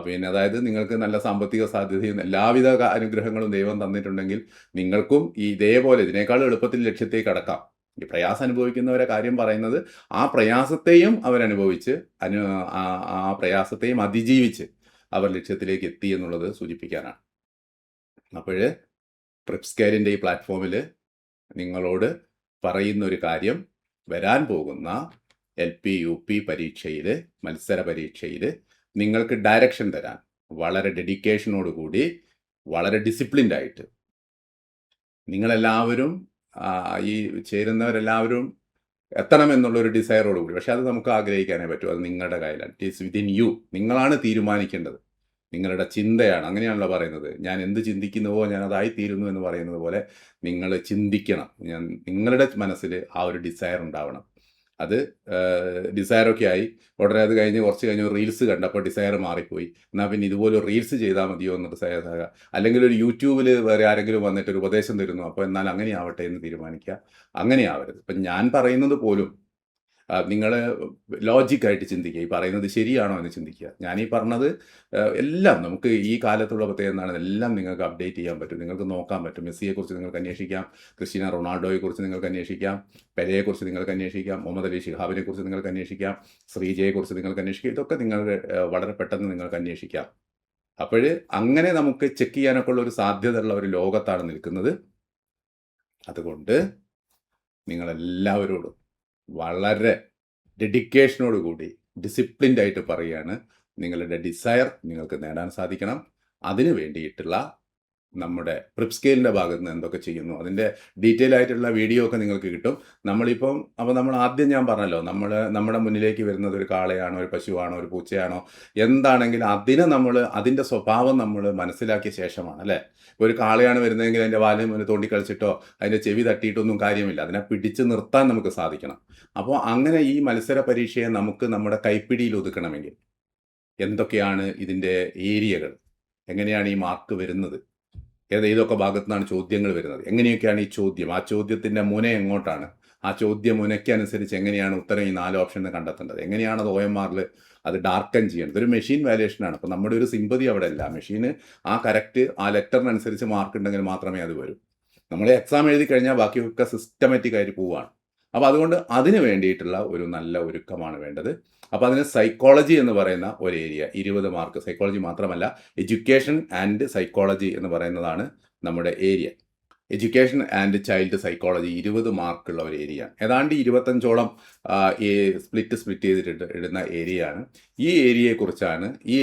പിന്നെ അതായത് നിങ്ങൾക്ക് നല്ല സാമ്പത്തിക സാധ്യതയും എല്ലാവിധ അനുഗ്രഹങ്ങളും ദൈവം തന്നിട്ടുണ്ടെങ്കിൽ നിങ്ങൾക്കും ഇതേപോലെ ഇതിനേക്കാൾ എളുപ്പത്തിൽ ലക്ഷ്യത്തേക്ക് കടക്കാം. ഈ പ്രയാസം അനുഭവിക്കുന്നവരെ കാര്യം പറയുന്നത് ആ പ്രയാസത്തെയും അവരനുഭവിച്ച് ആ പ്രയാസത്തെയും അതിജീവിച്ച് അവർ ലക്ഷ്യത്തിലേക്ക് എത്തി എന്നുള്ളത് സൂചിപ്പിക്കാനാണ്. അപ്പോൾ പ്രിപ്സ്കെയറിൻ്റെ ഈ പ്ലാറ്റ്ഫോമിൽ നിങ്ങളോട് പറയുന്ന ഒരു കാര്യം, വരാൻ പോകുന്ന LP UP പരീക്ഷയിൽ, മത്സര പരീക്ഷയിൽ നിങ്ങൾക്ക് ഡയറക്ഷൻ തരാൻ വളരെ ഡെഡിക്കേഷനോടുകൂടി, വളരെ ഡിസിപ്ലിൻഡ് ആയിട്ട് നിങ്ങളെല്ലാവരും ഈ ചേരുന്നവരെല്ലാവരും എത്തണമെന്നുള്ളൊരു ഡിസയറോടുകൂടി, പക്ഷെ അത് നമുക്ക് ആഗ്രഹിക്കാനേ പറ്റൂ. അത് നിങ്ങളുടെ കയ്യിലാണ്. It is within you. നിങ്ങളാണ് തീരുമാനിക്കേണ്ടത്. നിങ്ങളുടെ ചിന്തയാണ്. അങ്ങനെയാണല്ലോ പറയുന്നത്, ഞാൻ എന്ത് ചിന്തിക്കുന്നുവോ ഞാൻ അതായിത്തീരുന്നു എന്ന് പറയുന്നത് പോലെ നിങ്ങൾ ചിന്തിക്കണം. നിങ്ങളുടെ മനസ്സിൽ ആ ഒരു ഡിസയർ ഉണ്ടാവണം. അത് ഡിസയറൊക്കെ ആയി ഉടനെ അത് കഴിഞ്ഞ് കുറച്ച് കഴിഞ്ഞ് റീൽസ് കണ്ടപ്പോൾ ഡിസയർ മാറിപ്പോയി. എന്നാൽ പിന്നെ ഇതുപോലെ റിയൽസ് ചെയ്താൽ മതിയോ എന്ന് ഡിസയർ, അല്ലെങ്കിൽ ഒരു യൂട്യൂബിൽ വേറെ ആരെങ്കിലും വന്നിട്ട് ഒരു ഉപദേശം തരുന്നു, അപ്പോൾ എന്നാൽ അങ്ങനെ ആവട്ടെ എന്ന് തീരുമാനിക്കുക. അങ്ങനെ ആവരുത്. ഇപ്പം ഞാൻ പറയുന്നത് പോലും നിങ്ങൾ ലോജിക്കായിട്ട് ചിന്തിക്കുക. ഈ പറയുന്നത് ശരിയാണോ എന്ന് ചിന്തിക്കുക. ഞാനീ പറഞ്ഞത് എല്ലാം നമുക്ക് ഈ കാലത്തുള്ള പ്രത്യേകത എന്താണ്, എല്ലാം നിങ്ങൾക്ക് അപ്ഡേറ്റ് ചെയ്യാൻ പറ്റും, നിങ്ങൾക്ക് നോക്കാൻ പറ്റും. മെസ്സിയെക്കുറിച്ച് നിങ്ങൾക്ക് അന്വേഷിക്കാം, ക്രിസ്റ്റ്യാനോ റൊണാൾഡോയെക്കുറിച്ച് നിങ്ങൾക്ക് അന്വേഷിക്കാം, പെലെയെക്കുറിച്ച് നിങ്ങൾക്ക് അന്വേഷിക്കാം, മുഹമ്മദ് അലി ശിഹാബിനെക്കുറിച്ച് നിങ്ങൾക്ക് അന്വേഷിക്കാം, ശ്രീജയെക്കുറിച്ച് നിങ്ങൾക്ക് അന്വേഷിക്കാം. ഇതൊക്കെ നിങ്ങൾക്ക് വളരെ പെട്ടെന്ന് നിങ്ങൾക്ക് അന്വേഷിക്കാം. അപ്പോൾ അങ്ങനെ നമുക്ക് ചെക്ക് ചെയ്യാനൊക്കെ ഉള്ള ഒരു സാധ്യതയുള്ള ഒരു ലോകത്താണ് നിൽക്കുന്നത്. അതുകൊണ്ട് നിങ്ങളെല്ലാവരോടും വളരെ ഡെഡിക്കേഷനോടുകൂടി ഡിസിപ്ലിൻഡ് ആയിട്ട് പറയുകയാണ്, നിങ്ങളുടെ ഡിസയർ നിങ്ങൾക്ക് നേടാൻ സാധിക്കണം. അതിന് വേണ്ടിയിട്ടുള്ള നമ്മുടെ പ്രിപ്സ്കെയിലിൻ്റെ ഭാഗത്ത് നിന്ന് എന്തൊക്കെ ചെയ്യുന്നു അതിൻ്റെ ഡീറ്റെയിൽ ആയിട്ടുള്ള വീഡിയോ ഒക്കെ നിങ്ങൾക്ക് കിട്ടും. അപ്പോൾ നമ്മൾ ആദ്യം ഞാൻ പറഞ്ഞല്ലോ, നമ്മുടെ മുന്നിലേക്ക് വരുന്നത് ഒരു കാളയാണോ, ഒരു പശുവാണോ, ഒരു പൂച്ചയാണോ, എന്താണെങ്കിലും അതിൻ്റെ സ്വഭാവം നമ്മൾ മനസ്സിലാക്കിയ ശേഷമാണ്, അല്ലേ? ഒരു കാളയാണ് വരുന്നതെങ്കിൽ അതിൻ്റെ വാല് മുന്നിൽ തോണ്ടിക്കളിച്ചിട്ടോ അതിൻ്റെ ചെവി തട്ടിയിട്ടൊന്നും കാര്യമില്ല. അതിനെ പിടിച്ച് നിർത്താൻ നമുക്ക് സാധിക്കണം. അപ്പോൾ അങ്ങനെ ഈ മത്സര പരീക്ഷയെ നമുക്ക് നമ്മുടെ കൈപ്പിടിയിൽ ഒതുക്കണമെങ്കിൽ എന്തൊക്കെയാണ് ഇതിൻ്റെ ഏരിയകൾ, എങ്ങനെയാണ് ഈ മാർക്ക് വരുന്നത്, ഏതൊക്കെ ഭാഗത്തു നിന്നാണ് ചോദ്യങ്ങൾ വരുന്നത്, എങ്ങനെയൊക്കെയാണ് ഈ ചോദ്യം, ആ ചോദ്യത്തിൻ്റെ മുന എങ്ങോട്ടാണ്, ആ ചോദ്യം മുനയ്ക്കനുസരിച്ച് എങ്ങനെയാണ് ഉത്തരം ഈ 4 ഓപ്ഷൻ കണ്ടെത്തേണ്ടത്, എങ്ങനെയാണ് അത് OMRൽ അത് ഡാർക്കൻ ചെയ്യേണ്ടത്. ഒരു മെഷീൻ വാല്യുവേഷനാണ്. അപ്പോൾ നമ്മുടെ ഒരു സിമ്പതി അവിടെ അല്ല. മെഷീന് ആ കറക്റ്റ് ആ ലെറ്ററിനനുസരിച്ച് മാർക്ക് ഉണ്ടെങ്കിൽ മാത്രമേ അത് വരൂ. നമ്മൾ എക്സാം എഴുതി കഴിഞ്ഞാൽ ബാക്കിയൊക്കെ സിസ്റ്റമാറ്റിക് ആയിട്ട് പോവുകയാണ്. അപ്പോൾ അതുകൊണ്ട് അതിന് വേണ്ടിയിട്ടുള്ള ഒരു നല്ല ഒരുക്കമാണ് വേണ്ടത്. അപ്പോൾ അതിന് സൈക്കോളജി എന്ന് പറയുന്ന ഒരു ഏരിയ 20 മാർക്ക്, സൈക്കോളജി മാത്രമല്ല എഡ്യൂക്കേഷൻ ആൻഡ് സൈക്കോളജി എന്ന് പറയുന്നതാണ് നമ്മുടെ area. Education and child psychology 20 മാർക്കുള്ള ഒരു ഏരിയ. ഏതാണ്ട് 25ഓളം സ്പ്ലിറ്റ് ചെയ്തിട്ട് ഇടുന്ന ഏരിയയാണ്. ഈ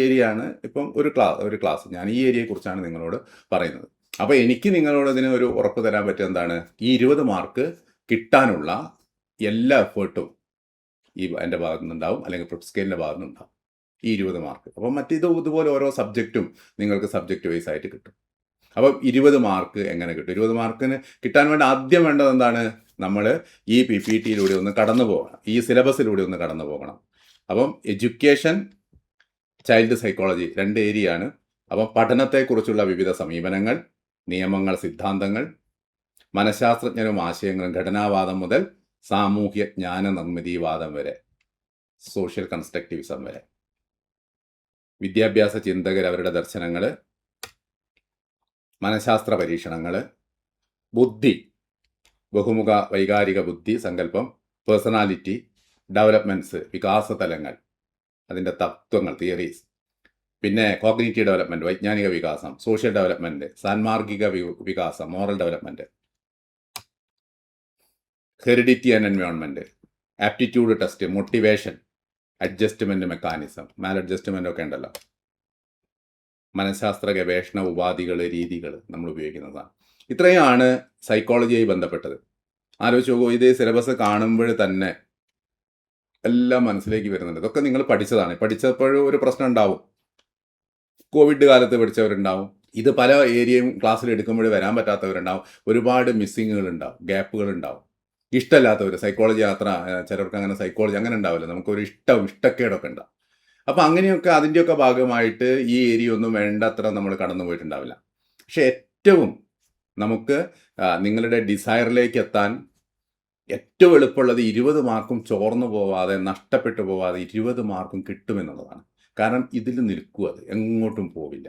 ഏരിയയാണ് ഇപ്പം ഒരു ക്ലാസ് ഞാൻ ഈ ഏരിയയെക്കുറിച്ചാണ് നിങ്ങളോട് പറയുന്നത്. അപ്പോൾ എനിക്ക് നിങ്ങളോട് ഇതിന് ഒരു ഉറപ്പ് തരാൻ പറ്റുക എന്താണ്, ഈ 20 മാർക്ക് കിട്ടാനുള്ള എല്ലാ എഫേർട്ടും എൻ്റെ ഭാഗത്തു നിന്നുണ്ടാവും, അല്ലെങ്കിൽ പ്രിപ്സ്കെയിലിൻ്റെ ഭാഗത്തു നിന്നുണ്ടാവും ഈ 20 മാർക്ക്. അപ്പം ഇതുപോലെ ഓരോ സബ്ജക്റ്റും നിങ്ങൾക്ക് സബ്ജക്റ്റ് വൈസ് ആയിട്ട് കിട്ടും. അപ്പം 20 മാർക്ക് എങ്ങനെ കിട്ടും? 20 മാർക്കിന് കിട്ടാൻ വേണ്ടി ആദ്യം വേണ്ടത് എന്താണ്, നമ്മൾ ഈ PPTയിലൂടെ ഒന്ന് കടന്നു പോകണം, ഈ സിലബസിലൂടെ ഒന്ന് കടന്നു പോകണം. അപ്പം എഡ്യൂക്കേഷൻ, ചൈൽഡ് സൈക്കോളജി 2 ഏരിയയാണ്. അപ്പം പഠനത്തെക്കുറിച്ചുള്ള വിവിധ സമീപനങ്ങൾ, നിയമങ്ങൾ, സിദ്ധാന്തങ്ങൾ, മനഃശാസ്ത്രജ്ഞരും ആശയങ്ങളും, ഘടനാവാദം മുതൽ സാമൂഹ്യ ജ്ഞാന നിർമ്മിതിവാദം വരെ, സോഷ്യൽ കൺസ്ട്രക്റ്റിവിസം വരെ, വിദ്യാഭ്യാസ ചിന്തകർ അവരുടെ ദർശനങ്ങൾ, മനഃശാസ്ത്ര പരീക്ഷണങ്ങൾ, ബുദ്ധി, ബഹുമുഖ വൈകാരിക ബുദ്ധി സങ്കല്പം, പേഴ്സണാലിറ്റി ഡെവലപ്മെൻറ്റ്സ്, വികാസതലങ്ങൾ, അതിൻ്റെ തത്വങ്ങൾ, തിയറീസ്, പിന്നെ കോഗ്നിറ്റീവ് ഡെവലപ്മെൻറ്റ്, വൈജ്ഞാനിക വികാസം, സോഷ്യൽ ഡെവലപ്മെൻറ്റ്, സാൻമാർഗിക വികാസം, moral development, heredity and environment, aptitude test, motivation, adjustment mechanism, Mal adjustment ഒക്കെ ഉണ്ടല്ലോ, മനഃശാസ്ത്ര ഗവേഷണ ഉപാധികൾ, രീതികൾ നമ്മൾ ഉപയോഗിക്കുന്നതാണ്. ഇത്രയാണ് സൈക്കോളജിയായി ബന്ധപ്പെട്ടത്. ആലോചിച്ച് നോക്കൂ, ഇത് സിലബസ് കാണുമ്പോൾ തന്നെ എല്ലാം മനസ്സിലേക്ക് വരുന്നുണ്ട്. ഇതൊക്കെ നിങ്ങൾ പഠിച്ചതാണ്. പഠിച്ചപ്പോഴും ഒരു പ്രശ്നം ഉണ്ടാവും, കോവിഡ് കാലത്ത് പഠിച്ചവരുണ്ടാവും, ഇത് പല ഏരിയയും ക്ലാസ്സിൽ എടുക്കുമ്പോൾ വരാൻ പറ്റാത്തവരുണ്ടാവും, ഒരുപാട് മിസ്സിങ്ങുകളുണ്ടാവും, ഗ്യാപ്പുകളുണ്ടാവും, ഇഷ്ടമില്ലാത്തവർ, സൈക്കോളജി ചിലർക്ക് അങ്ങനെ സൈക്കോളജി അങ്ങനെ ഉണ്ടാവില്ല, നമുക്കൊരു ഇഷ്ടക്കേടൊക്കെ ഉണ്ടാവും. അപ്പോൾ അങ്ങനെയൊക്കെ അതിൻ്റെയൊക്കെ ഭാഗമായിട്ട് ഈ ഏരിയ ഒന്നും വേണ്ടത്ര നമ്മൾ കടന്നു പോയിട്ടുണ്ടാവില്ല. പക്ഷെ ഏറ്റവും നമുക്ക് നിങ്ങളുടെ ഡിസയറിലേക്ക് എത്താൻ ഏറ്റവും എളുപ്പമുള്ളത് 20 മാർക്കും ചോർന്നു പോവാതെ, നഷ്ടപ്പെട്ടു പോവാതെ 20 മാർക്കും കിട്ടുമെന്നുള്ളതാണ്. കാരണം ഇതിൽ നിൽക്കും, അത് എങ്ങോട്ടും പോവില്ല.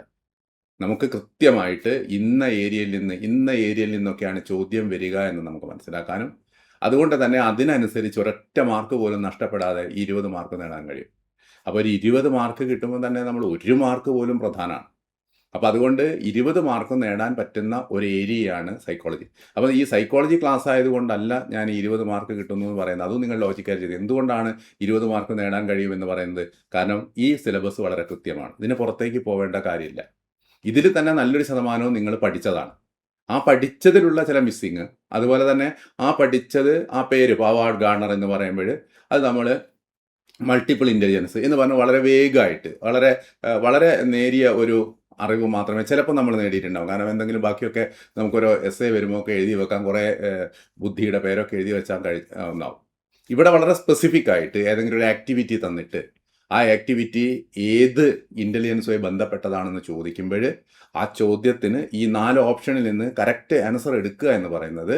നമുക്ക് കൃത്യമായിട്ട് ഇന്ന ഏരിയയിൽ നിന്നൊക്കെയാണ് ചോദ്യം വരിക എന്ന് നമുക്ക് മനസ്സിലാക്കാനും അതുകൊണ്ട് തന്നെ അതിനനുസരിച്ച് ഒരൊറ്റ മാർക്ക് പോലും നഷ്ടപ്പെടാതെ 20 മാർക്ക് നേടാൻ കഴിയും. അപ്പോൾ ഒരു 20 മാർക്ക് കിട്ടുമ്പോൾ തന്നെ നമ്മൾ 1 മാർക്ക് പോലും പ്രധാനമാണ്. അപ്പോൾ അതുകൊണ്ട് 20 മാർക്ക് നേടാൻ പറ്റുന്ന ഒരു ഏരിയയാണ് സൈക്കോളജി. അപ്പോൾ ഈ സൈക്കോളജി ക്ലാസ് ആയതുകൊണ്ടല്ല ഞാൻ 20 മാർക്ക് കിട്ടുന്നു എന്ന് പറയുന്നത്. അതും നിങ്ങൾ ലോജിക്കായി ചെയ്ത് എന്തുകൊണ്ടാണ് 20 മാർക്ക് നേടാൻ കഴിയുമെന്ന് പറയുന്നത്? കാരണം ഈ സിലബസ് വളരെ കൃത്യമാണ്. ഇതിന് പുറത്തേക്ക് പോവേണ്ട കാര്യമില്ല. ഇതിൽ തന്നെ നല്ലൊരു ശതമാനവും നിങ്ങൾ പഠിച്ചതാണ്. ആ പഠിച്ചതിലുള്ള ചില മിസ്സിങ്, അതുപോലെ തന്നെ ആ പഠിച്ചത് ആ പേര് പവാർഡ് ഗാർണർ എന്ന് പറയുമ്പോൾ അത് നമ്മൾ മൾട്ടിപ്പിൾ ഇൻ്റലിജൻസ് എന്ന് പറഞ്ഞാൽ വളരെ വേഗമായിട്ട് വളരെ നേരിയ ഒരു അറിവ് മാത്രമേ ചിലപ്പോൾ നമ്മൾ നേടിയിട്ടുണ്ടാവും. കാരണം എന്തെങ്കിലും ബാക്കിയൊക്കെ നമുക്കൊരു എസ്സേ വരുമ്പോൾ ഒക്കെ എഴുതി വെക്കാൻ കുറേ ബുദ്ധിയുടെ പേരൊക്കെ എഴുതി വെച്ചാൽ ഉണ്ടാവും. ഇവിടെ വളരെ സ്പെസിഫിക് ആയിട്ട് ഏതെങ്കിലും ഒരു ആക്ടിവിറ്റി തന്നിട്ട് ആ ആക്ടിവിറ്റി ഏത് ഇൻ്റലിജൻസുമായി ബന്ധപ്പെട്ടതാണെന്ന് ചോദിക്കുമ്പോൾ ആ ചോദ്യത്തിന് ഈ 4 ഓപ്ഷനിൽ നിന്ന് കറക്റ്റ് ആൻസർ എടുക്കുക എന്ന് പറയുന്നത്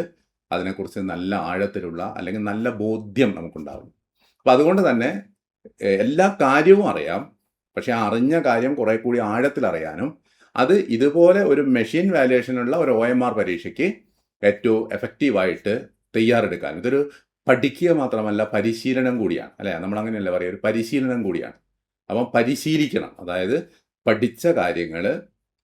അതിനെക്കുറിച്ച് നല്ല ആഴത്തിലുള്ള അല്ലെങ്കിൽ നല്ല ബോധ്യം നമുക്കുണ്ടാകും. അപ്പം അതുകൊണ്ട് തന്നെ എല്ലാ കാര്യവും അറിയാം, പക്ഷേ ആ അറിഞ്ഞ കാര്യം കുറേ കൂടി ആഴത്തിൽ അറിയാനും അത് ഇതുപോലെ ഒരു മെഷീൻ വാല്യുവേഷനുള്ള ഒരു OMR പരീക്ഷയ്ക്ക് ഏറ്റവും എഫക്റ്റീവായിട്ട് തയ്യാറെടുക്കാൻ ഇതൊരു പഠിക്കുക മാത്രമല്ല പരിശീലനം കൂടിയാണ്, അല്ലേ? നമ്മൾ അങ്ങനെയല്ല പറയുക, ഒരു പരിശീലനം കൂടിയാണ്. അപ്പം പരിശീലിക്കണം. അതായത് പഠിച്ച കാര്യങ്ങൾ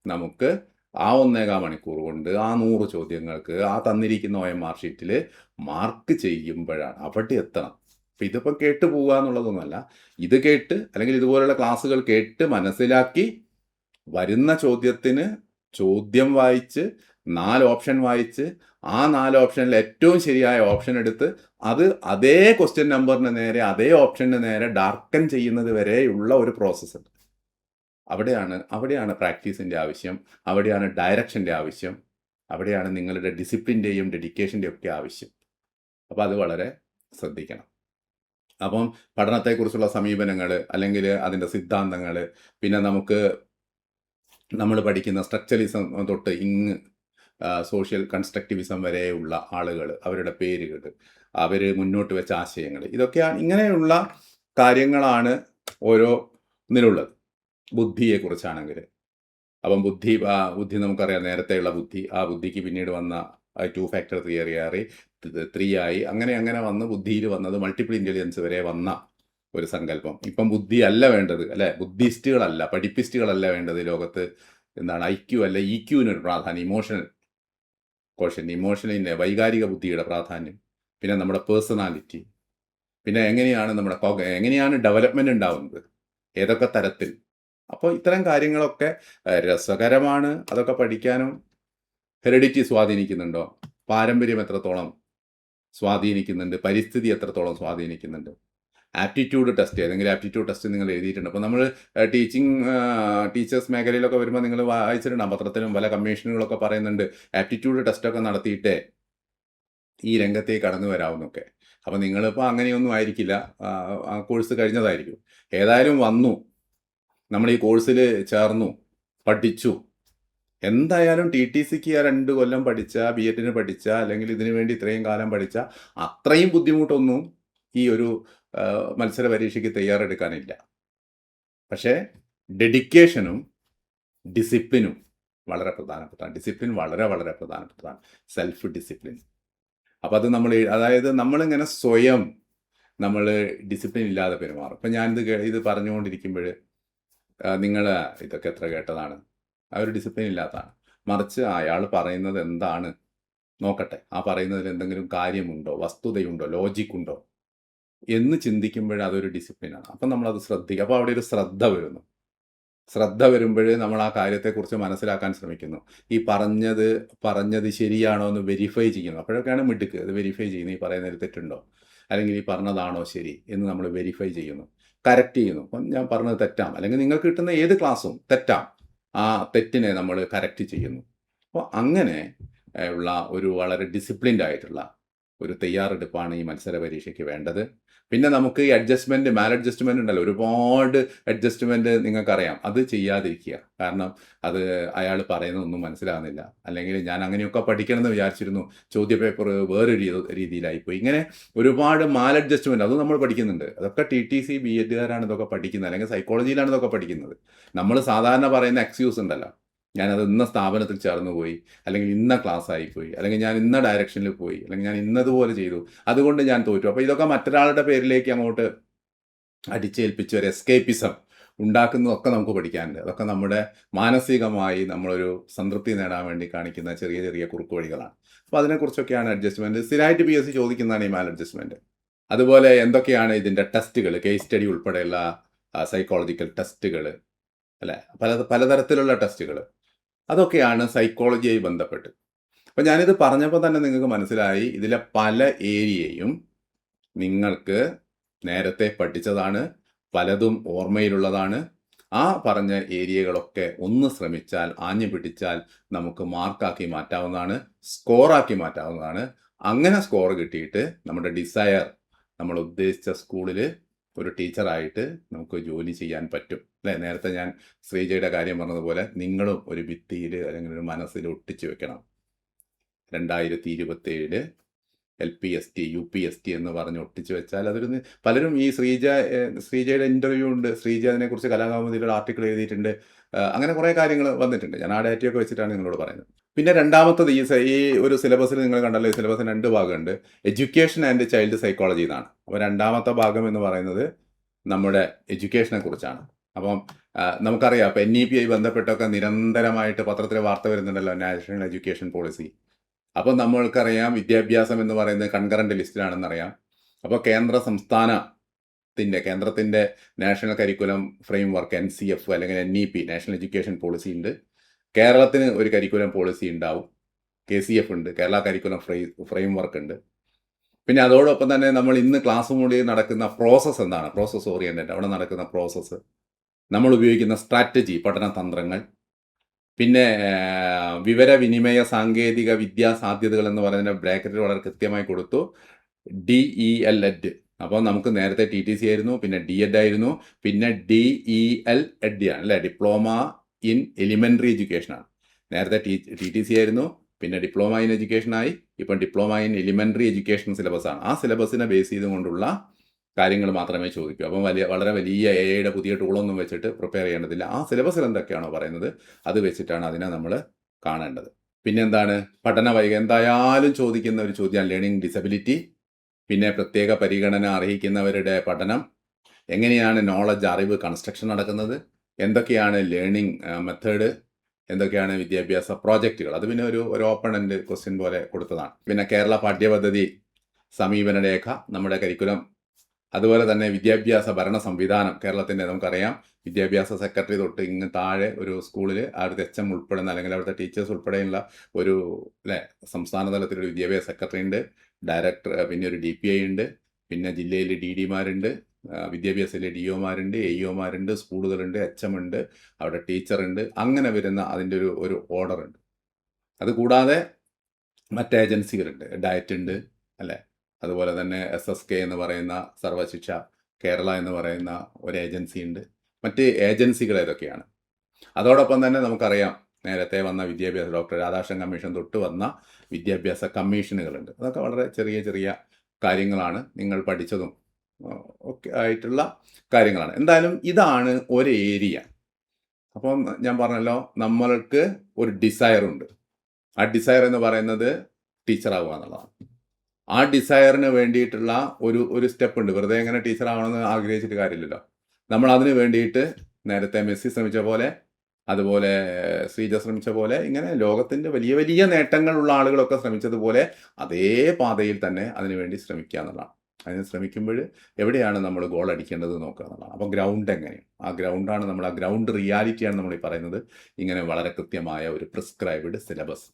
നമുക്ക് ആ 1.25 മണിക്കൂർ കൊണ്ട് ആ 100 ചോദ്യങ്ങൾക്ക് ആ തന്നിരിക്കുന്ന OMR ഷീറ്റിൽ മാർക്ക് ചെയ്യുമ്പോഴാണ് അവിടെ എത്തണം. അപ്പം ഇതിപ്പം കേട്ട് പോവുക എന്നുള്ളതൊന്നുമല്ല. ഇത് കേട്ട് അല്ലെങ്കിൽ ഇതുപോലുള്ള ക്ലാസ്സുകൾ കേട്ട് മനസ്സിലാക്കി വരുന്ന ചോദ്യത്തിന് ചോദ്യം വായിച്ച് 4 ഓപ്ഷൻ വായിച്ച് ആ 4 ഓപ്ഷനിൽ ഏറ്റവും ശരിയായ ഓപ്ഷൻ എടുത്ത് അത് അതേ ക്വസ്റ്റ്യൻ നമ്പറിന് നേരെ അതേ ഓപ്ഷന് നേരെ ഡാർക്കൻ ചെയ്യുന്നത് വരെയുള്ള ഒരു പ്രോസസ്സുണ്ട്. അവിടെയാണ് പ്രാക്ടീസിൻ്റെ ആവശ്യം, അവിടെയാണ് ഡയറക്ഷൻ്റെ ആവശ്യം, അവിടെയാണ് നിങ്ങളുടെ ഡിസിപ്ലിൻ്റെയും ഡെഡിക്കേഷൻ്റെയും ഒക്കെ ആവശ്യം. അപ്പോൾ അത് വളരെ ശ്രദ്ധിക്കണം. അപ്പം പഠനത്തെക്കുറിച്ചുള്ള സമീപനങ്ങൾ അല്ലെങ്കിൽ അതിൻ്റെ സിദ്ധാന്തങ്ങൾ, പിന്നെ നമ്മൾ പഠിക്കുന്ന സ്ട്രക്ചറിസം തൊട്ട് സോഷ്യൽ കൺസ്ട്രക്റ്റിവിസം വരെയുള്ള ആളുകൾ, അവരുടെ പേരുകൾ, അവർ മുന്നോട്ട് വെച്ച ആശയങ്ങൾ, ഇതൊക്കെയാണ് ഇങ്ങനെയുള്ള കാര്യങ്ങളാണ് ഓരോന്നിലുള്ളത്. ബുദ്ധിയെക്കുറിച്ചാണെങ്കിൽ അപ്പം ബുദ്ധി നമുക്കറിയാം, നേരത്തെയുള്ള ബുദ്ധി, ആ ബുദ്ധിക്ക് പിന്നീട് വന്ന 2 ഫാക്ടർ തിയറി 3 ആയി, അങ്ങനെ വന്ന് ബുദ്ധിയിൽ വന്നത് മൾട്ടിപ്പിൾ ഇൻ്റലിജൻസ് വരെ വന്ന ഒരു സങ്കല്പം. ഇപ്പം ബുദ്ധി അല്ല വേണ്ടത്, അല്ലേ? ബുദ്ധിസ്റ്റുകളല്ല, പഠിപ്പിസ്റ്റുകളല്ല വേണ്ടത് ലോകത്ത്. എന്താണ്? IQ അല്ല, EQവിനൊരു പ്രാധാന്യം, ഇമോഷണൽ ക്വസ്റ്റ്യൻ, ഇമോഷണലിൻ്റെ വൈകാരിക ബുദ്ധിയുടെ പ്രാധാന്യം, പിന്നെ നമ്മുടെ പേഴ്സണാലിറ്റി, പിന്നെ എങ്ങനെയാണ് ഡെവലപ്മെൻറ്റ് ഉണ്ടാവുന്നത്, ഏതൊക്കെ തരത്തിൽ. അപ്പോൾ ഇത്തരം കാര്യങ്ങളൊക്കെ രസകരമാണ്. അതൊക്കെ പഠിക്കാനും. ഹെറിഡിറ്റി സ്വാധീനിക്കുന്നുണ്ടോ? പാരമ്പര്യം എത്രത്തോളം സ്വാധീനിക്കുന്നുണ്ട്? പരിസ്ഥിതി എത്രത്തോളം സ്വാധീനിക്കുന്നുണ്ട്? ആപ്റ്റിറ്റ്യൂഡ് ടെസ്റ്റ്, ഏതെങ്കിലും ആപ്റ്റിറ്റ്യൂഡ് ടെസ്റ്റ് നിങ്ങൾ എഴുതിയിട്ടുണ്ട്? അപ്പോൾ നമ്മൾ ടീച്ചേഴ്സ് മേഖലയിലൊക്കെ വരുമ്പോൾ നിങ്ങൾ വായിച്ചിട്ടുണ്ടാകും, പത്രത്തിലും പല കമ്മീഷനുകളൊക്കെ പറയുന്നുണ്ട് ആപ്റ്റിറ്റ്യൂഡ് ടെസ്റ്റൊക്കെ നടത്തിയിട്ടേ ഈ രംഗത്തേക്ക് കടന്നു വരാവുന്നൊക്കെ. അപ്പോൾ നിങ്ങളിപ്പോൾ അങ്ങനെയൊന്നും ആയിരിക്കില്ല, ആ കോഴ്സ് കഴിഞ്ഞതായിരിക്കും. ഏതായാലും വന്നു, നമ്മൾ ഈ കോഴ്സിൽ ചേർന്നു, പഠിച്ചു. എന്തായാലും TTCക്ക് ആ 2 കൊല്ലം പഠിച്ച, BEdന് പഠിച്ച, അല്ലെങ്കിൽ ഇതിനു വേണ്ടി ഇത്രയും കാലം പഠിച്ച അത്രയും ബുദ്ധിമുട്ടൊന്നും ഈ ഒരു മത്സര പരീക്ഷയ്ക്ക് തയ്യാറെടുക്കാനില്ല. പക്ഷേ ഡെഡിക്കേഷനും ഡിസിപ്ലിനും വളരെ പ്രധാനപ്പെട്ടതാണ്. ഡിസിപ്ലിൻ വളരെ പ്രധാനപ്പെട്ടതാണ്. Self discipline. അപ്പോൾ അത് അതായത് നമ്മളിങ്ങനെ സ്വയം ഡിസിപ്ലിൻ ഇല്ലാതെ പെരുമാറും. ഇപ്പം ഞാനിത് പറഞ്ഞുകൊണ്ടിരിക്കുമ്പോൾ നിങ്ങൾ ഇതൊക്കെ എത്ര കേട്ടതാണ്, ആ ഒരു ഡിസിപ്ലിൻ ഇല്ലാത്തതാണ്. മറിച്ച് അയാൾ പറയുന്നത് എന്താണ് നോക്കട്ടെ, ആ പറയുന്നതിൽ എന്തെങ്കിലും കാര്യമുണ്ടോ, വസ്തുതയുണ്ടോ, ലോജിക്കുണ്ടോ എന്ന് ചിന്തിക്കുമ്പോൾ അതൊരു ഡിസിപ്ലിനാണ്. അപ്പം നമ്മളത് ശ്രദ്ധിക്കുക. അപ്പോൾ അവിടെ ഒരു ശ്രദ്ധ വരുമ്പോൾ നമ്മൾ ആ കാര്യത്തെക്കുറിച്ച് മനസ്സിലാക്കാൻ ശ്രമിക്കുന്നു. ഈ പറഞ്ഞത് ശരിയാണോ എന്ന് വെരിഫൈ ചെയ്യുന്നു. അപ്പോഴൊക്കെയാണ് മിടുക്ക്. അത് വെരിഫൈ ചെയ്യുന്നു, ഈ പറയുന്നതിൽ തെറ്റുണ്ടോ, അല്ലെങ്കിൽ ഈ പറഞ്ഞതാണോ ശരി എന്ന് നമ്മൾ വെരിഫൈ ചെയ്യുന്നു, കറക്റ്റ് ചെയ്യുന്നു. അപ്പം ഞാൻ പറഞ്ഞത് തെറ്റാം, അല്ലെങ്കിൽ നിങ്ങൾക്ക് കിട്ടുന്ന ഏത് ക്ലാസ്സും തെറ്റാം, ആ തെറ്റിനെ നമ്മൾ കറക്റ്റ് ചെയ്യുന്നു. അപ്പോൾ അങ്ങനെ ഉള്ള ഒരു വളരെ ഡിസിപ്ലിൻഡ് ആയിട്ടുള്ള ഒരു തയ്യാറെടുപ്പാണ് ഈ മത്സര പരീക്ഷയ്ക്ക് വേണ്ടത്. പിന്നെ നമുക്ക് ഈ മാൽ അഡ്ജസ്റ്റ്മെന്റ് ഉണ്ടല്ലോ, ഒരുപാട് അഡ്ജസ്റ്റ്മെന്റ് നിങ്ങൾക്കറിയാം. അത് ചെയ്യാതിരിക്കുക. കാരണം അത് അയാൾ പറയുന്നതൊന്നും മനസ്സിലാകുന്നില്ല, അല്ലെങ്കിൽ ഞാൻ അങ്ങനെയൊക്കെ പഠിക്കണം എന്ന് വിചാരിച്ചിരുന്നു, ചോദ്യപേപ്പർ വേറൊരു രീതിയിലായിപ്പോയി. ഇങ്ങനെ ഒരുപാട് മാൽ അഡ്ജസ്റ്റ്മെന്റ് അത് നമ്മൾ പഠിക്കുന്നുണ്ട്. അതൊക്കെ TTC BEdകാരാണ് ഇതൊക്കെ പഠിക്കുന്നത്, അല്ലെങ്കിൽ സൈക്കോളജിയിലാണ് ഇതൊക്കെ പഠിക്കുന്നത്. നമ്മൾ സാധാരണ പറയുന്ന എക്സ്ക്യൂസ് ഉണ്ടല്ലോ, ഞാനത് ഇന്ന സ്ഥാപനത്തിൽ ചേർന്ന് പോയി, അല്ലെങ്കിൽ ഇന്ന ക്ലാസ് ആയിപ്പോയി, അല്ലെങ്കിൽ ഞാൻ ഇന്ന ഡയറക്ഷനിൽ പോയി, അല്ലെങ്കിൽ ഞാൻ ഇന്നതുപോലെ ചെയ്തു, അതുകൊണ്ട് ഞാൻ തോറ്റു. അപ്പോൾ ഇതൊക്കെ മറ്റൊരാളുടെ പേരിലേക്ക് അങ്ങോട്ട് അടിച്ചേൽപ്പിച്ച് ഒരു എസ്കേപ്പിസം ഉണ്ടാക്കുന്നതൊക്കെ നമുക്ക് പഠിക്കാനുണ്ട്. അതൊക്കെ നമ്മുടെ മാനസികമായി നമ്മളൊരു സംതൃപ്തി നേടാൻ വേണ്ടി കാണിക്കുന്ന ചെറിയ ചെറിയ കുറുക്ക് വഴികളാണ്. അപ്പോൾ അതിനെക്കുറിച്ചൊക്കെയാണ് അഡ്ജസ്റ്റ്മെൻറ്റ്. സ്ഥിരമായിട്ട് PSC ചോദിക്കുന്നതാണ് ഈ മാൽ അഡ്ജസ്റ്റ്മെൻറ്റ്. അതുപോലെ എന്തൊക്കെയാണ് ഇതിൻ്റെ ടെസ്റ്റുകൾ, കേസ് സ്റ്റഡി ഉൾപ്പെടെയുള്ള സൈക്കോളജിക്കൽ ടെസ്റ്റുകൾ, അല്ലേ, പലതരത്തിലുള്ള ടെസ്റ്റുകൾ, അതൊക്കെയാണ് സൈക്കോളജിയായി ബന്ധപ്പെട്ട്. അപ്പം ഞാനിത് പറഞ്ഞപ്പോൾ തന്നെ നിങ്ങൾക്ക് മനസ്സിലായി, ഇതിലെ പല ഏരിയയും നിങ്ങൾക്ക് നേരത്തെ പഠിച്ചതാണ്, പലതും ഓർമ്മയിലുള്ളതാണ്. ആ പറഞ്ഞ ഏരിയകളൊക്കെ ഒന്ന് ശ്രമിച്ചാൽ, ആഞ്ഞു പിടിച്ചാൽ നമുക്ക് മാർക്കാക്കി മാറ്റാവുന്നതാണ്, സ്കോറാക്കി മാറ്റാവുന്നതാണ്. അങ്ങനെ സ്കോർ കിട്ടിയിട്ട് നമ്മുടെ ഡിസയർ, നമ്മൾ ഉദ്ദേശിച്ച സ്കൂളിൽ ഒരു ടീച്ചറായിട്ട് നമുക്ക് ജോലി ചെയ്യാൻ പറ്റും, അല്ലേ. നേരത്തെ ഞാൻ ശ്രീജയുടെ കാര്യം പറഞ്ഞതുപോലെ നിങ്ങളും ഒരു ഭിത്തിയിൽ അല്ലെങ്കിൽ ഒരു മനസ്സിൽ ഒട്ടിച്ചു വെക്കണം. 2027 LPST UPST എന്ന് പറഞ്ഞ് ഒട്ടിച്ചു വെച്ചാൽ അതൊരു പലരും ഈ ശ്രീജയുടെ ഇൻ്റർവ്യൂ ഉണ്ട്, ശ്രീജ അതിനെക്കുറിച്ച് കലാകൗമുദിയിലൊരു ആർട്ടിക്കിൾ എഴുതിയിട്ടുണ്ട്. അങ്ങനെ കുറേ കാര്യങ്ങൾ വന്നിട്ടുണ്ട്. ഞാൻ ആ ഡേറ്റയൊക്കെ വെച്ചിട്ടാണ് നിങ്ങളോട് പറയുന്നത്. പിന്നെ രണ്ടാമത്തത് ഈ ഒരു സിലബസിൽ നിങ്ങൾ കണ്ടല്ലോ, ഈ സിലബസിന് 2 ഭാഗമുണ്ട്, എഡ്യൂക്കേഷൻ ആൻഡ് ചൈൽഡ് സൈക്കോളജി എന്നാണ്. അപ്പോൾ രണ്ടാമത്തെ ഭാഗം എന്ന് പറയുന്നത് നമ്മുടെ എഡ്യൂക്കേഷനെ കുറിച്ചാണ്. അപ്പം നമുക്കറിയാം, ഇപ്പോൾ NEP ആയി ബന്ധപ്പെട്ടൊക്കെ നിരന്തരമായിട്ട് പത്രത്തിൽ വാർത്ത വരുന്നുണ്ടല്ലോ, നാഷണൽ എഡ്യൂക്കേഷൻ പോളിസി. അപ്പോൾ നമ്മൾക്കറിയാം വിദ്യാഭ്യാസം എന്ന് പറയുന്നത് കൺകറന്റ് ലിസ്റ്റിലാണെന്നറിയാം. അപ്പോൾ കേന്ദ്രത്തിൻ്റെ national curriculum frame work NCF അല്ലെങ്കിൽ NEP, നാഷണൽ എഡ്യൂക്കേഷൻ പോളിസി ഉണ്ട്. കേരളത്തിന് ഒരു കരിക്കുലം പോളിസി ഉണ്ടാവും, KCF ഉണ്ട്, കേരള കരിക്കുലം ഫ്രെയിം വർക്ക് ഉണ്ട്. പിന്നെ അതോടൊപ്പം തന്നെ നമ്മൾ ഇന്ന് ക്ലാസ് മുറിയിൽ നടക്കുന്ന പ്രോസസ്സ് എന്താണ്, പ്രോസസ്സ് ഓറിയൻറ്റഡ്, അവിടെ നടക്കുന്ന പ്രോസസ്സ്, നമ്മൾ ഉപയോഗിക്കുന്ന സ്ട്രാറ്റജി, പഠനതന്ത്രങ്ങൾ, പിന്നെ വിവരവിനിമയ സാങ്കേതിക വിദ്യാ സാധ്യതകൾ എന്ന് പറയുന്ന ബ്രാക്കറ്റിൽ വളരെ കൃത്യമായി കൊടുത്തു, DEL-ED. അപ്പോൾ നമുക്ക് നേരത്തെ TTC ആയിരുന്നു, പിന്നെ DED ആയിരുന്നു, പിന്നെ DEL-ED ആണ്, അല്ലേ, ഡിപ്ലോമ ഇൻ എലിമെൻ്ററി എഡ്യൂക്കേഷനാണ്. നേരത്തെ TTC ആയിരുന്നു, പിന്നെ ഡിപ്ലോമ ഇൻ എഡ്യൂക്കേഷനായി, ഇപ്പം ഡിപ്ലോമ ഇൻ എലിമെൻ്ററി എഡ്യൂക്കേഷൻ സിലബസാണ്. ആ സിലബസിനെ ബേസ് ചെയ്തുകൊണ്ടുള്ള കാര്യങ്ങൾ മാത്രമേ ചോദിക്കൂ. അപ്പം വളരെ വലിയ AI-യുടെ പുതിയ ടൂളൊന്നും വെച്ചിട്ട് പ്രിപ്പയർ ചെയ്യേണ്ടതില്ല. ആ സിലബസിൽ എന്തൊക്കെയാണോ പറയുന്നത് അത് വെച്ചിട്ടാണ് അതിനെ നമ്മൾ കാണേണ്ടത്. പിന്നെന്താണ്, പഠന വൈകല്യം എന്തായാലും ചോദിക്കുന്ന ഒരു ചോദ്യമാണ് ലേണിംഗ് ഡിസബിലിറ്റി. പിന്നെ പ്രത്യേക പരിഗണന അർഹിക്കുന്നവരുടെ പഠനം, എങ്ങനെയാണ് നോളജ്, അറിവ് കൺസ്ട്രക്ഷൻ നടക്കുന്നത്, എന്തൊക്കെയാണ് ലേണിംഗ് മെത്തേഡ്, എന്തൊക്കെയാണ് വിദ്യാഭ്യാസ പ്രോജക്റ്റുകൾ. അത് പിന്നെ ഒരു ഓപ്പൺ ആൻഡ് ക്വസ്റ്റ്യൻ പോലെ കൊടുത്തതാണ്. പിന്നെ കേരള പാഠ്യപദ്ധതി സമീപന രേഖ, നമ്മുടെ കരിക്കുലം, അതുപോലെ തന്നെ വിദ്യാഭ്യാസ ഭരണ സംവിധാനം കേരളത്തിൻ്റെ. നമുക്കറിയാം, വിദ്യാഭ്യാസ സെക്രട്ടറി തൊട്ട് ഇങ്ങ് താഴെ ഒരു സ്കൂളിൽ അവിടുത്തെ HM ഉൾപ്പെടുന്ന, അല്ലെങ്കിൽ അവിടുത്തെ ടീച്ചേഴ്സ് ഉൾപ്പെടെയുള്ള ഒരു, അല്ലേ, സംസ്ഥാന തലത്തിലൊരു വിദ്യാഭ്യാസ സെക്രട്ടറി ഉണ്ട്, ഡയറക്ടർ, പിന്നെ ഒരു DPI ഉണ്ട്, പിന്നെ ജില്ലയിൽ DD-മാരുണ്ട്, വിദ്യാഭ്യാസത്തിലെ DO-മാരുണ്ട്, AEO-മാരുണ്ട്, സ്കൂളുകളുണ്ട്, HM ഉണ്ട്, അവിടെ ടീച്ചറുണ്ട്. അങ്ങനെ വരുന്ന അതിൻ്റെ ഒരു ഓർഡർ ഉണ്ട്. അതുകൂടാതെ മറ്റ് ഏജൻസികളുണ്ട്, ഡയറ്റ് ഉണ്ട്, അല്ലേ, അതുപോലെ തന്നെ SSK എന്ന് പറയുന്ന സർവശിക്ഷ കേരള എന്ന് പറയുന്ന ഒരു ഏജൻസി ഉണ്ട്. മറ്റ് ഏജൻസികൾ ഏതൊക്കെയാണ്? അതോടൊപ്പം തന്നെ നമുക്കറിയാം, നേരത്തെ വന്ന വിദ്യാഭ്യാസ ഡോക്ടർ രാധാകൃഷ്ണൻ കമ്മീഷൻ തൊട്ട് വന്ന വിദ്യാഭ്യാസ കമ്മീഷനുകളുണ്ട്. അതൊക്കെ വളരെ ചെറിയ ചെറിയ കാര്യങ്ങളാണ്, നിങ്ങൾ പഠിച്ചതും ഒക്കെ ആയിട്ടുള്ള കാര്യങ്ങളാണ്. എന്തായാലും ഇതാണ് ഒരു ഏരിയ. അപ്പം ഞാൻ പറഞ്ഞല്ലോ, നമ്മൾക്ക് ഒരു ഡിസയറുണ്ട്. ആ ഡിസയർ എന്ന് പറയുന്നത് ടീച്ചറാവുക എന്നുള്ളതാണ്. ആ ഡിസയറിന് വേണ്ടിയിട്ടുള്ള ഒരു സ്റ്റെപ്പ് ഉണ്ട്. വെറുതെ എങ്ങനെ ടീച്ചറാവണമെന്ന് ആഗ്രഹിച്ചിട്ട് കാര്യമില്ലല്ലോ. നമ്മൾ അതിന് വേണ്ടിയിട്ട് നേരത്തെ മെസ്സി ശ്രമിച്ച പോലെ, അതുപോലെ ശ്രീജ ശ്രമിച്ച പോലെ, ഇങ്ങനെ ലോകത്തിൻ്റെ വലിയ വലിയ നേട്ടങ്ങളുള്ള ആളുകളൊക്കെ ശ്രമിച്ചതുപോലെ അതേ പാതയിൽ തന്നെ അതിനുവേണ്ടി ശ്രമിക്കുക എന്നുള്ളതാണ്. അതിന് ശ്രമിക്കുമ്പോൾ എവിടെയാണ് നമ്മൾ ഗോൾ അടിക്കേണ്ടത് നോക്കുക എന്നുള്ളതാണ്. അപ്പോൾ ഗ്രൗണ്ട് എങ്ങനെയാണ്, ആ ഗ്രൗണ്ടാണ് നമ്മൾ, ആ ഗ്രൗണ്ട് റിയാലിറ്റിയാണ് നമ്മൾ ഈ പറയുന്നത്. ഇങ്ങനെ വളരെ കൃത്യമായ ഒരു പ്രിസ്ക്രൈബ്ഡ് സിലബസ്.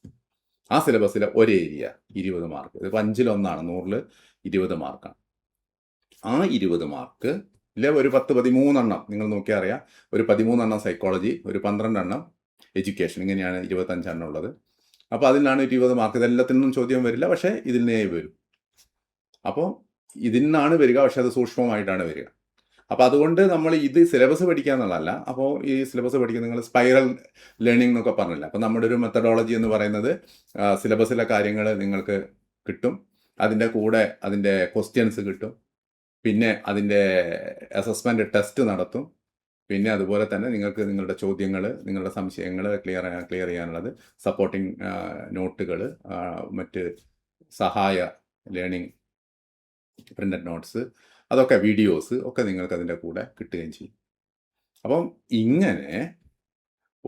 ആ സിലബസിലെ ഒരു ഏരിയ 20 മാർക്ക്. ഇതിപ്പോൾ 5-1 100-ൽ 20 മാർക്കാണ്. ആ 20 മാർക്ക് ഇല്ല, ഒരു 10-13 നിങ്ങൾ നോക്കിയാൽ അറിയാം. ഒരു 13 സൈക്കോളജി, ഒരു 12 എഡ്യൂക്കേഷൻ, ഇങ്ങനെയാണ് 25 ഉള്ളത്. അപ്പോൾ അതിലാണ് 20 മാർക്ക്. ഇതെല്ലാത്തിനും ചോദ്യം വരില്ല, പക്ഷേ ഇതിൽ നിന്നേ വരും. അപ്പോൾ ഇതിൽ നിന്നാണ് വരിക, പക്ഷെ അത് സൂക്ഷ്മമായിട്ടാണ് വരിക. അപ്പോൾ അതുകൊണ്ട് നമ്മൾ ഇത് സിലബസ് പഠിക്കുക എന്നുള്ളതല്ല. അപ്പോൾ ഈ സിലബസ് പഠിക്കുന്ന നിങ്ങൾ സ്പൈറൽ ലേണിംഗ് എന്നൊക്കെ പറഞ്ഞില്ല. അപ്പോൾ നമ്മുടെ ഒരു മെത്തഡോളജി എന്ന് പറയുന്നത് സിലബസിലെ കാര്യങ്ങൾ നിങ്ങൾക്ക് കിട്ടും, അതിൻ്റെ കൂടെ അതിൻ്റെ ക്വസ്റ്റ്യൻസ് കിട്ടും, പിന്നെ അതിൻ്റെ അസസ്മെൻ്റ് ടെസ്റ്റ് നടത്തും, പിന്നെ അതുപോലെ തന്നെ നിങ്ങൾക്ക് നിങ്ങളുടെ ചോദ്യങ്ങൾ, നിങ്ങളുടെ സംശയങ്ങൾ ക്ലിയർ ചെയ്യാനുള്ളത് സപ്പോർട്ടിങ് നോട്ടുകൾ, മറ്റ് സഹായ ലേണിംഗ് പ്രിൻ്റഡ് നോട്ട്സ്, അതൊക്കെ വീഡിയോസ് ഒക്കെ നിങ്ങൾക്ക് അതിൻ്റെ കൂടെ കിട്ടുകയും ചെയ്യും. അപ്പം ഇങ്ങനെ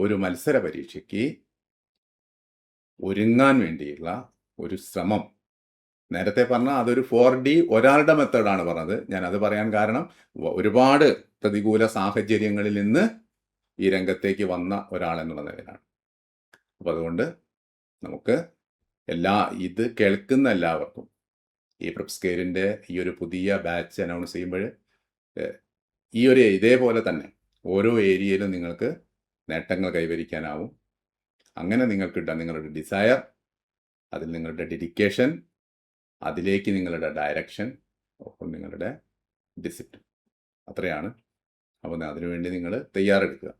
ഒരു മത്സര പരീക്ഷയ്ക്ക് ഒരുങ്ങാൻ വേണ്ടിയുള്ള ഒരു ശ്രമം, നേരത്തെ പറഞ്ഞാൽ അതൊരു 4D ഒരാളുടെ മെത്തേഡാണ് പറഞ്ഞത്. ഞാനത് പറയാൻ കാരണം ഒരുപാട് പ്രതികൂല സാഹചര്യങ്ങളിൽ നിന്ന് ഈ രംഗത്തേക്ക് വന്ന ഒരാളെന്നുള്ള നിലയിലാണ്. അപ്പോൾ അതുകൊണ്ട് നമുക്ക് ഇത് കേൾക്കുന്ന എല്ലാവർക്കും ഈ പ്രിപ്സ്കെയറിൻ്റെ ഈ ഒരു പുതിയ ബാച്ച് അനൗൺസ് ചെയ്യുമ്പോൾ ഇതേപോലെ തന്നെ ഓരോ ഏരിയയിലും നിങ്ങൾക്ക് നേട്ടങ്ങൾ കൈവരിക്കാനാവും. അങ്ങനെ നിങ്ങളുടെ ഡിസയർ, അതിൽ നിങ്ങളുടെ ഡെഡിക്കേഷൻ, അതിലേക്ക് നിങ്ങളുടെ ഡയറക്ഷൻ, ഒപ്പം നിങ്ങളുടെ ഡിസിപ്ലിൻ, അത്രയാണ്. അപ്പോൾ അതിനുവേണ്ടി നിങ്ങൾ തയ്യാറെടുക്കുക.